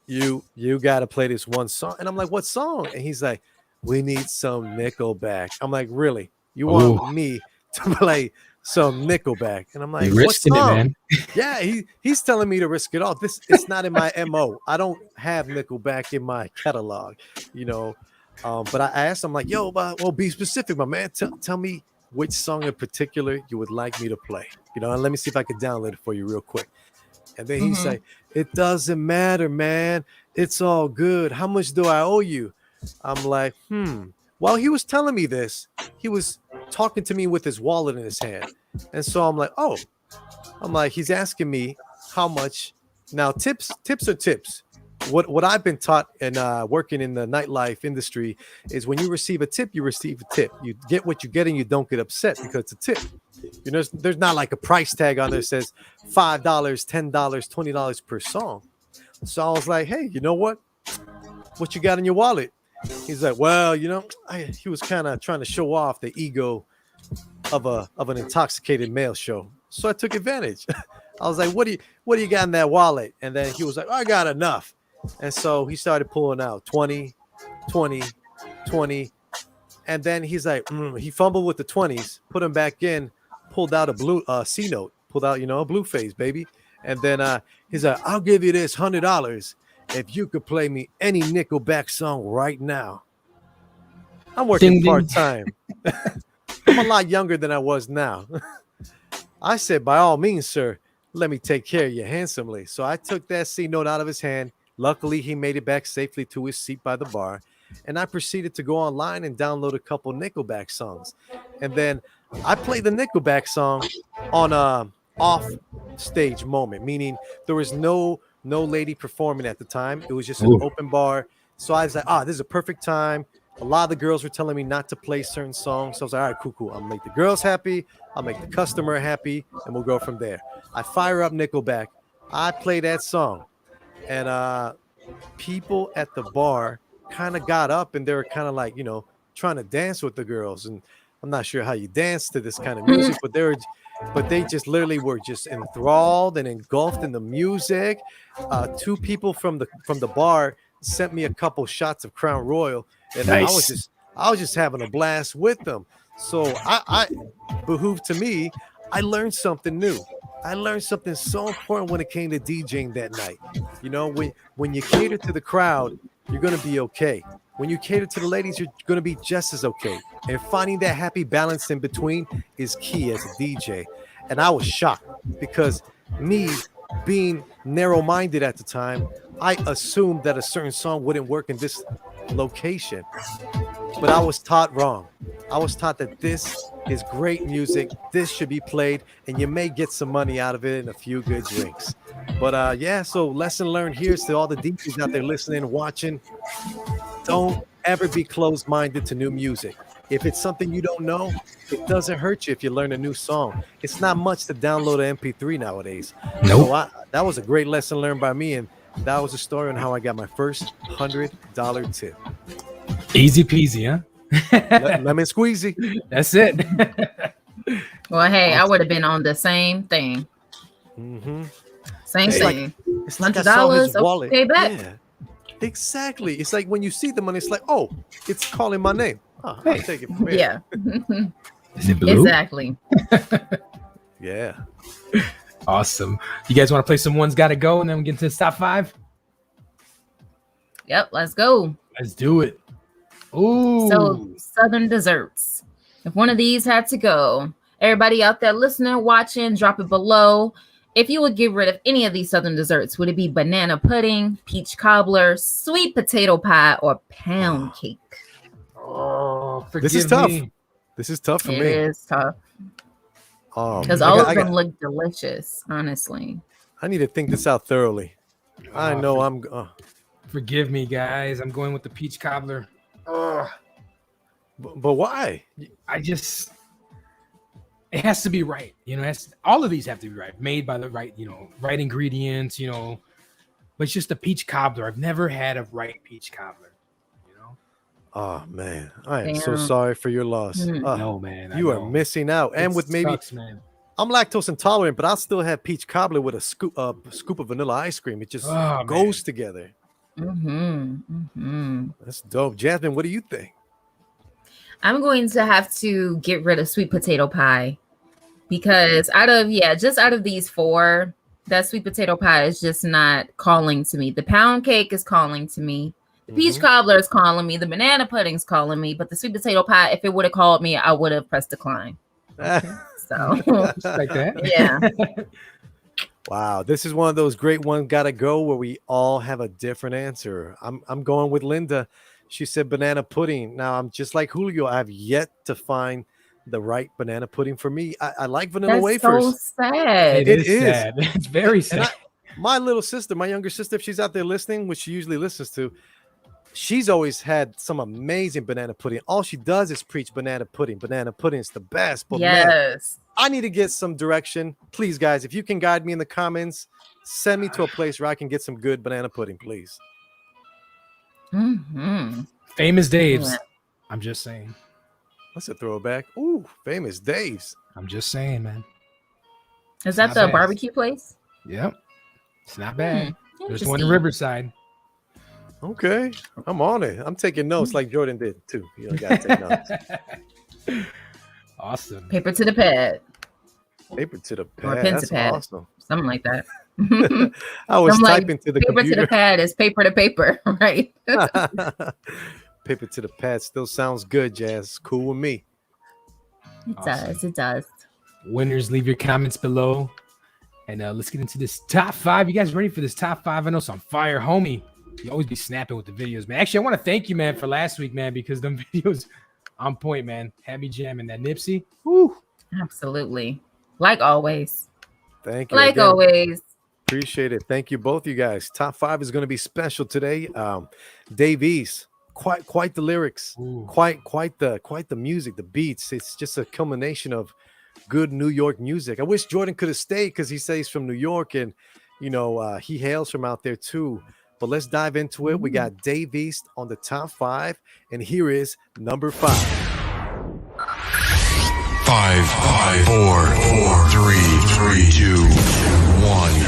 you got to play this one song. And I'm like, what song? And he's like, we need some Nickelback. I'm like, really? You want me to play some Nickelback? And I'm like, you're risking it, man. Yeah, he's telling me to risk it all. It's not in my MO. I don't have Nickelback in my catalog, you know. But I asked him, like, yo, well, be specific, my man. Tell me which song in particular you would like me to play, you know, and let me see if I can download it for you real quick. And then he say, it doesn't matter, man. It's all good. How much do I owe you? I'm like, While he was telling me this, he was talking to me with his wallet in his hand. And so I'm like, he's asking me how much. Now, tips are tips. What I've been taught and working in the nightlife industry is when you receive a tip, you receive a tip. You get what you get and you don't get upset because it's a tip. You know, there's not like a price tag on there that says $5, $10, $20 per song. So I was like, hey, you know what? What you got in your wallet? He's like, well, you know, he was kind of trying to show off the ego of an intoxicated male show. So I took advantage. I was like, what do you got in that wallet? And then he was like, I got enough. And so he started pulling out 20. And then he's like, he fumbled with the 20s, put them back in, pulled out a blue C note, pulled out, you know, a blue face, baby. And then he's like, I'll give you this $100 if you could play me any Nickelback song right now. I'm working part-time. I'm a lot younger than I was now. I said, by all means, sir, let me take care of you handsomely. So I took that C note out of his hand. Luckily, he made it back safely to his seat by the bar. And I proceeded to go online and download a couple Nickelback songs. And then I played the Nickelback song on a off-stage moment, meaning there was no lady performing at the time. It was just an open bar. So I was like, this is a perfect time. A lot of the girls were telling me not to play certain songs. So I was like, all right, cool. I'll make the girls happy. I'll make the customer happy. And we'll go from there. I fire up Nickelback. I play that song. And people at the bar kind of got up and they were kind of like, you know, trying to dance with the girls. And I'm not sure how you dance to this kind of music, but they just literally were just enthralled and engulfed in the music. Two people from the bar sent me a couple shots of Crown Royal, and nice. I was just having a blast with them. So I behooved to me. I learned something new. I learned something so important when it came to DJing that night. You know, when you cater to the crowd, you're going to be okay. When you cater to the ladies, you're going to be just as okay. And finding that happy balance in between is key as a DJ. And I was shocked because me being narrow-minded at the time, I assumed that a certain song wouldn't work in this location. But I was taught wrong. I was taught that this is great music. This should be played, and you may get some money out of it and a few good drinks. But so lesson learned here to all the DJs out there listening, watching. Don't ever be closed-minded to new music. If it's something you don't know, it doesn't hurt you if you learn a new song. It's not much to download an MP3 nowadays. Nope. So that was a great lesson learned by me, and that was a story on how I got my first $100 tip. Easy peasy, huh? Lemon squeezy. That's it. Well, hey, I would have been on the same thing. Same thing. It's like I saw his wallet. Okay, back. Yeah, exactly. It's like when you see the money, it's like, oh, it's calling my name. Oh, I'll take it from here. Yeah. Is it blue? Exactly. Yeah. Awesome. You guys want to play some One's Gotta Go and then we get into the top 5? Yep, let's go. Let's do it. Ooh. So, Southern desserts. If one of these had to go, everybody out there listening, watching, drop it below. If you would get rid of any of these Southern desserts, would it be banana pudding, peach cobbler, sweet potato pie, or pound cake? Oh, This is tough. This is tough for me. It is tough. Because all of them look delicious, honestly. I need to think this out thoroughly. I know I'm. Forgive me, guys. I'm going with the peach cobbler. But why? It has to be right. All of these have to be right. Made by the right, right ingredients, But it's just a peach cobbler. I've never had a right peach cobbler. Oh man, I am so sorry for your loss. No, man, you are missing out. And with maybe, I'm lactose intolerant, but I'll still have peach cobbler with a scoop of vanilla ice cream. It just goes together. That's dope. Jasmine, what do you think? I'm going to have to get rid of sweet potato pie because out of these four, that sweet potato pie is just not calling to me. The pound cake is calling to me. The peach cobbler is calling me. The banana pudding's calling me. But the sweet potato pie, if it would have called me, I would have pressed decline. So just like that. Yeah. Wow, this is one of those great ones gotta go where we all have a different answer. I'm going with Linda. She said banana pudding. Now I'm just like Julio. I have yet to find the right banana pudding for me. I like vanilla wafers. So sad. It is sad. It's very sad. My little sister, my younger sister, if she's out there listening, which she usually listens to, she's always had some amazing banana pudding. All she does is preach banana pudding. Banana pudding is the best. But man, I need to get some direction. Please, guys, if you can guide me in the comments, send me to a place where I can get some good banana pudding, please. Famous Dave's. I'm just saying. That's a throwback. Ooh, Famous Dave's. I'm just saying, man. Is that the barbecue place? Yep. It's not bad. There's one in Riverside. Okay, I'm on it. I'm taking notes like Jordan did too. You gotta take notes. Awesome. Paper to the pad. Paper to the pad. Or pen That's to pad. Awesome. Something like that. I was typing to the paper computer. to the pad is paper to paper, right? Paper to the pad still sounds good, Jazz. Cool with me. It does. It does. Winners, leave your comments below. And let's get into this top 5. You guys ready for this top 5? I know it's on fire, homie. You always be snapping with the videos, man. Actually, I want to thank you, man, for last week, man, because them videos on point, man. Had me jamming that Nipsey. Woo. Absolutely. Like always. Thank you. Like again. always. Appreciate it. Thank you, both you guys. Top 5 is going to be special today. Dave East, quite the lyrics, quite the music, the beats. It's just a culmination of good New York music. I wish Jordan could have stayed because he says he's from New York and he hails from out there too. But let's dive into it. We got Dave East on the top 5, and here is number 5. 5, 4, 3, 2, 1.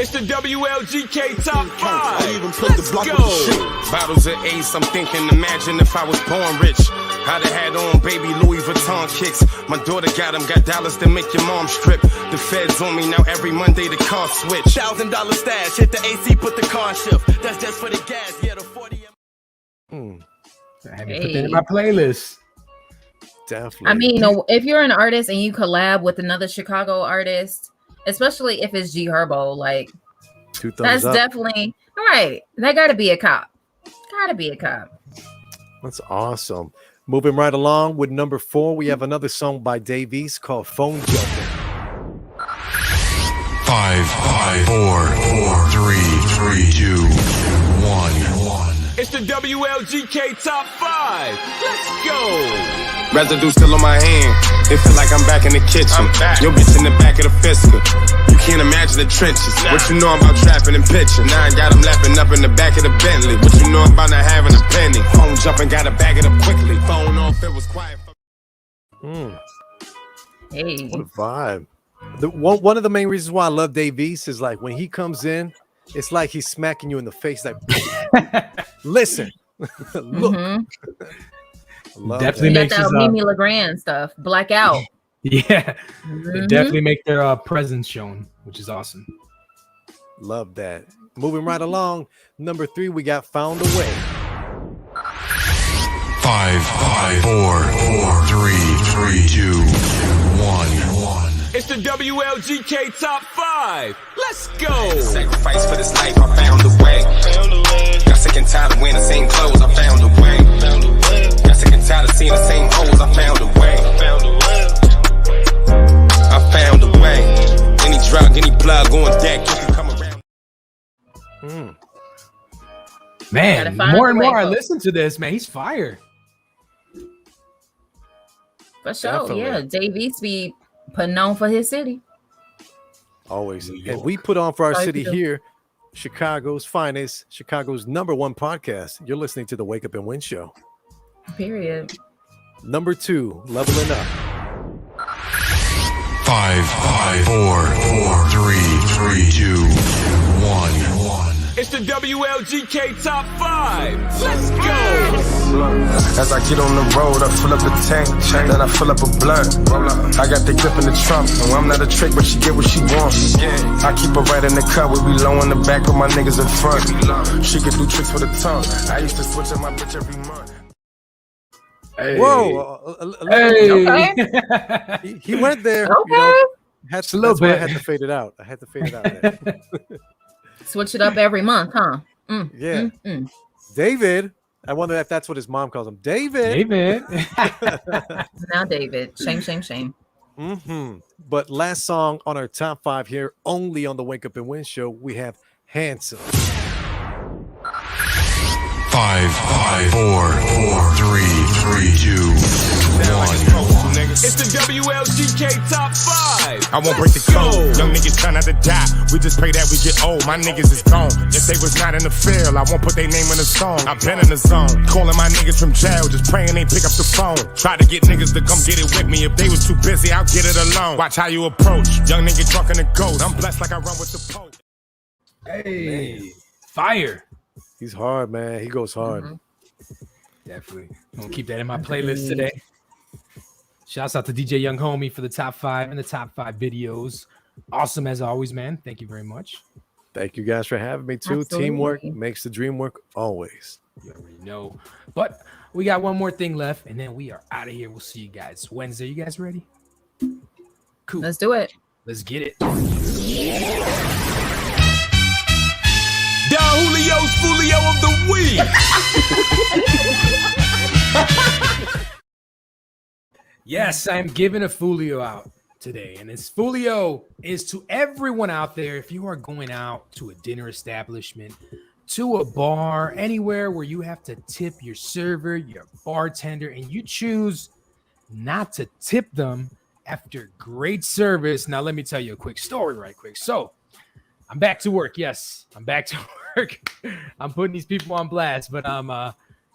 It's the WLGK Top 5. Let's go. Bottles of Ace, I'm thinking, imagine if I was born rich. I'd have had on baby Louis Vuitton kicks. My daughter got them, got dollars to make your mom strip. The feds on me now every Monday, the car switch. $1,000 stash, hit the AC, put the car shift. That's just for the gas, yeah, the 40. I haven't put that in my playlist. Definitely. I mean, if you're an artist and you collab with another Chicago artist, especially if it's G Herbo, like that's definitely right. That gotta be a cop. Gotta be a cop. That's awesome. Moving right along with number 4, we have another song by Dave East called Phone Jumping. 5, 4, 3, 2, 1. It's the WLGK Top 5. Let's go. Residue still on my hand. It feel like I'm back in the kitchen. Your bitch in the back of the Fisker. You can't imagine the trenches. What you know about trapping and pitching? Now I got them lapping up in the back of the Bentley. What you know about not having a penny? Phone jumping, gotta bag it up quickly. Phone off, it was quiet. Hey. What a vibe. One of the main reasons why I love Dave East is like when he comes in, it's like he's smacking you in the face. Like, listen, look. Definitely makes that Mimi LeGrand stuff. Blackout. Yeah, they definitely make their presence shown, which is awesome. Love that. Moving right along, number 3, we got Found a Way. 5, 4, 3, 2, 1. It's the WLGK Top 5. Let's go. Sacrifice for this life, I found a way. Got sick and tired of wearing the same clothes, I found a way. Got sick and tired of seeing the Man, the more and more I listen to this, man, he's fire. For sure, yeah. Dave East be putting on for his city. Always. And we put on for our city here, Chicago's finest, Chicago's #1 podcast. You're listening to the Wake Up and Win Show. Period. Number 2, leveling up. 5, 4, 3, 2, 1. It's the WLGK Top 5. Let's go. As I get on the road, I fill up the tank, then I fill up a blunt. I got the clip in the trunk, and I'm not a trick, but she get what she wants. I keep her right in the cut, we be low in the back with my niggas in front. She could do tricks with her tongue. I used to switch up my bitch every month. Hey. Whoa! Hey. Okay. he went there. Okay. You know, a little bit. I had to fade it out. There. Switch it up every month, huh? Yeah. David. I wonder if that's what his mom calls him. David. Now David. Shame. But last song on our top 5 here, only on the Wake Up and Win Show, we have Handsome. 5, 4, 3, 2, 1. It's the WLGK Top 5. I won't break the code. Young niggas try not to die. We just pray that we get old. My niggas is gone. If they was not in the field, I won't put their name in the song. I've been in the zone. Calling my niggas from jail, just praying they pick up the phone. Try to get niggas to come get it with me. If they was too busy, I'll get it alone. Watch how you approach. Young nigga drunk in the ghost. I'm blessed like I run with the Pope. Hey, fire. He's hard, man. He goes hard. Definitely. I'm gonna keep that in my playlist today. Shouts out to DJ Young Homie for the top 5 and the top 5 videos. Awesome as always, man. Thank you very much. Thank you guys for having me too. Absolutely. Teamwork makes the dream work always. You already know. But we got one more thing left, and then we are out of here. We'll see you guys Wednesday. You guys ready? Cool. Let's do it. Let's get it. Don Julio's FOOLIO of the week. Yes, I'm giving a FOOLIO out today. And this FOOLIO is to everyone out there. If you are going out to a dinner establishment, to a bar, anywhere where you have to tip your server, your bartender, and you choose not to tip them after great service. Now, let me tell you a quick story right quick. So I'm back to work. Yes, I'm back to work. I'm putting these people on blast, but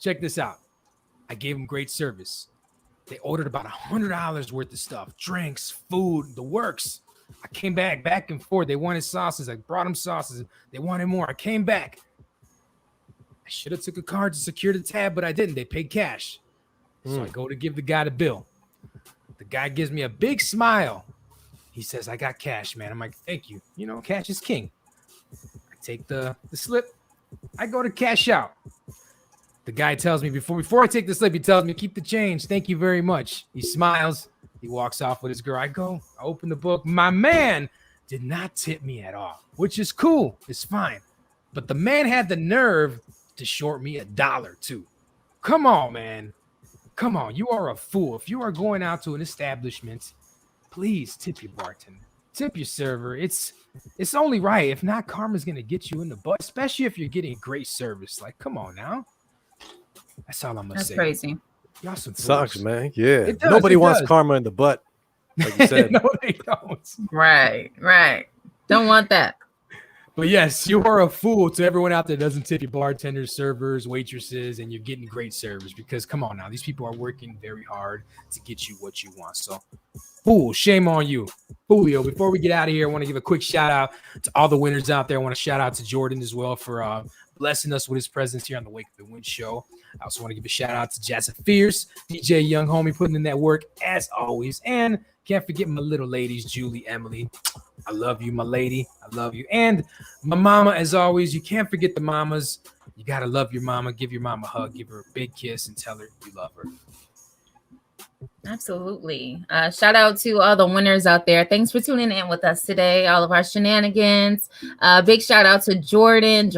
check this out. I gave them great service. They ordered about $100 worth of stuff, drinks, food, the works. I came back and forth. They wanted sauces. I brought them sauces. They wanted more. I came back. I should have took a card to secure the tab, but I didn't. They paid cash. So I go to give the guy the bill. The guy gives me a big smile. He says, I got cash, man. I'm like, thank you. You know, cash is king. I take the slip. I go to cash out. The guy tells me before I take the slip, he tells me, keep the change. Thank you very much. He smiles. He walks off with his girl. I open the book. My man did not tip me at all, which is cool. It's fine. But the man had the nerve to short me $1 too. Come on, man. Come on. You are a fool. If you are going out to an establishment, please tip your bartender. Tip your server. It's only right. If not, karma's going to get you in the butt, especially if you're getting great service. Like, come on now. That's all I'm gonna say. That's crazy. Y'all some Sucks, fools. man. Yeah. It does, Nobody it wants does. karma in the butt. Like you said. No, they don't. Right. Don't want that. But yes, you are a fool to everyone out there that doesn't tip your bartenders, servers, waitresses, and you're getting great service because come on now, these people are working very hard to get you what you want. So, fool, shame on you. FOOLIO. Before we get out of here, I want to give a quick shout out to all the winners out there. I want to shout out to Jordan as well for blessing us with his presence here on the Wake Up and Win Show. I also want to give a shout out to JASMINE'S, DJ Young Homie putting in that work as always. And can't forget my little ladies, Julie, Emily. I love you, my lady. I love you. And my mama, as always, you can't forget the mamas. You got to love your mama. Give your mama a hug. Give her a big kiss and tell her you love her. Absolutely. Shout out to all the winners out there. Thanks for tuning in with us today. All of our shenanigans. Big shout out to Jordan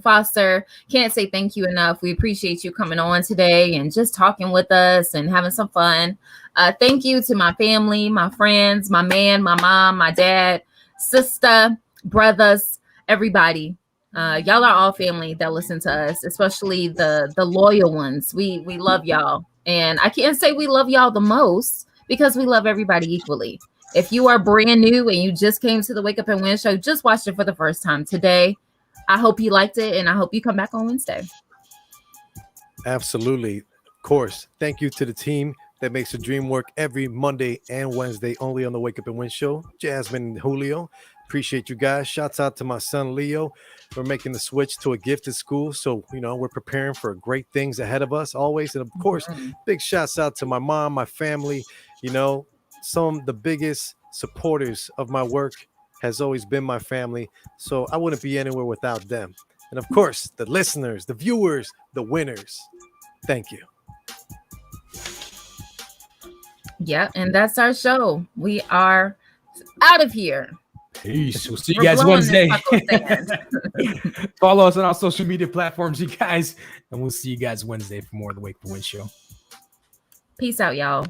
Foster. Can't say thank you enough. We appreciate you coming on today and just talking with us and having some fun. Thank you to my family, my friends, my man, my mom, my dad, sister, brothers, everybody. Y'all are all family that listen to us, especially the loyal ones. We love y'all, and I can't say we love y'all the most because we love everybody equally. If you are brand new and you just came to the Wake Up and Win show, just watched it for the first time today, I hope you liked it, and I hope you come back on Wednesday. Absolutely. Of course. Thank you to the team that makes the dream work every Monday and Wednesday only on the Wake Up and Win show. Jasmine and Julio. Appreciate you guys. Shouts out to my son, Leo. We're making the switch to a gifted school. So, we're preparing for great things ahead of us always. And of course, big shouts out to my mom, my family, some of the biggest supporters of my work has always been my family. So I wouldn't be anywhere without them. And of course, the listeners, the viewers, the winners. Thank you. Yeah, and that's our show. We are out of here. Peace. We'll see you guys Wednesday. Follow us on our social media platforms, you guys. And we'll see you guys Wednesday for more of the Wake Up and Win show. Peace out, y'all.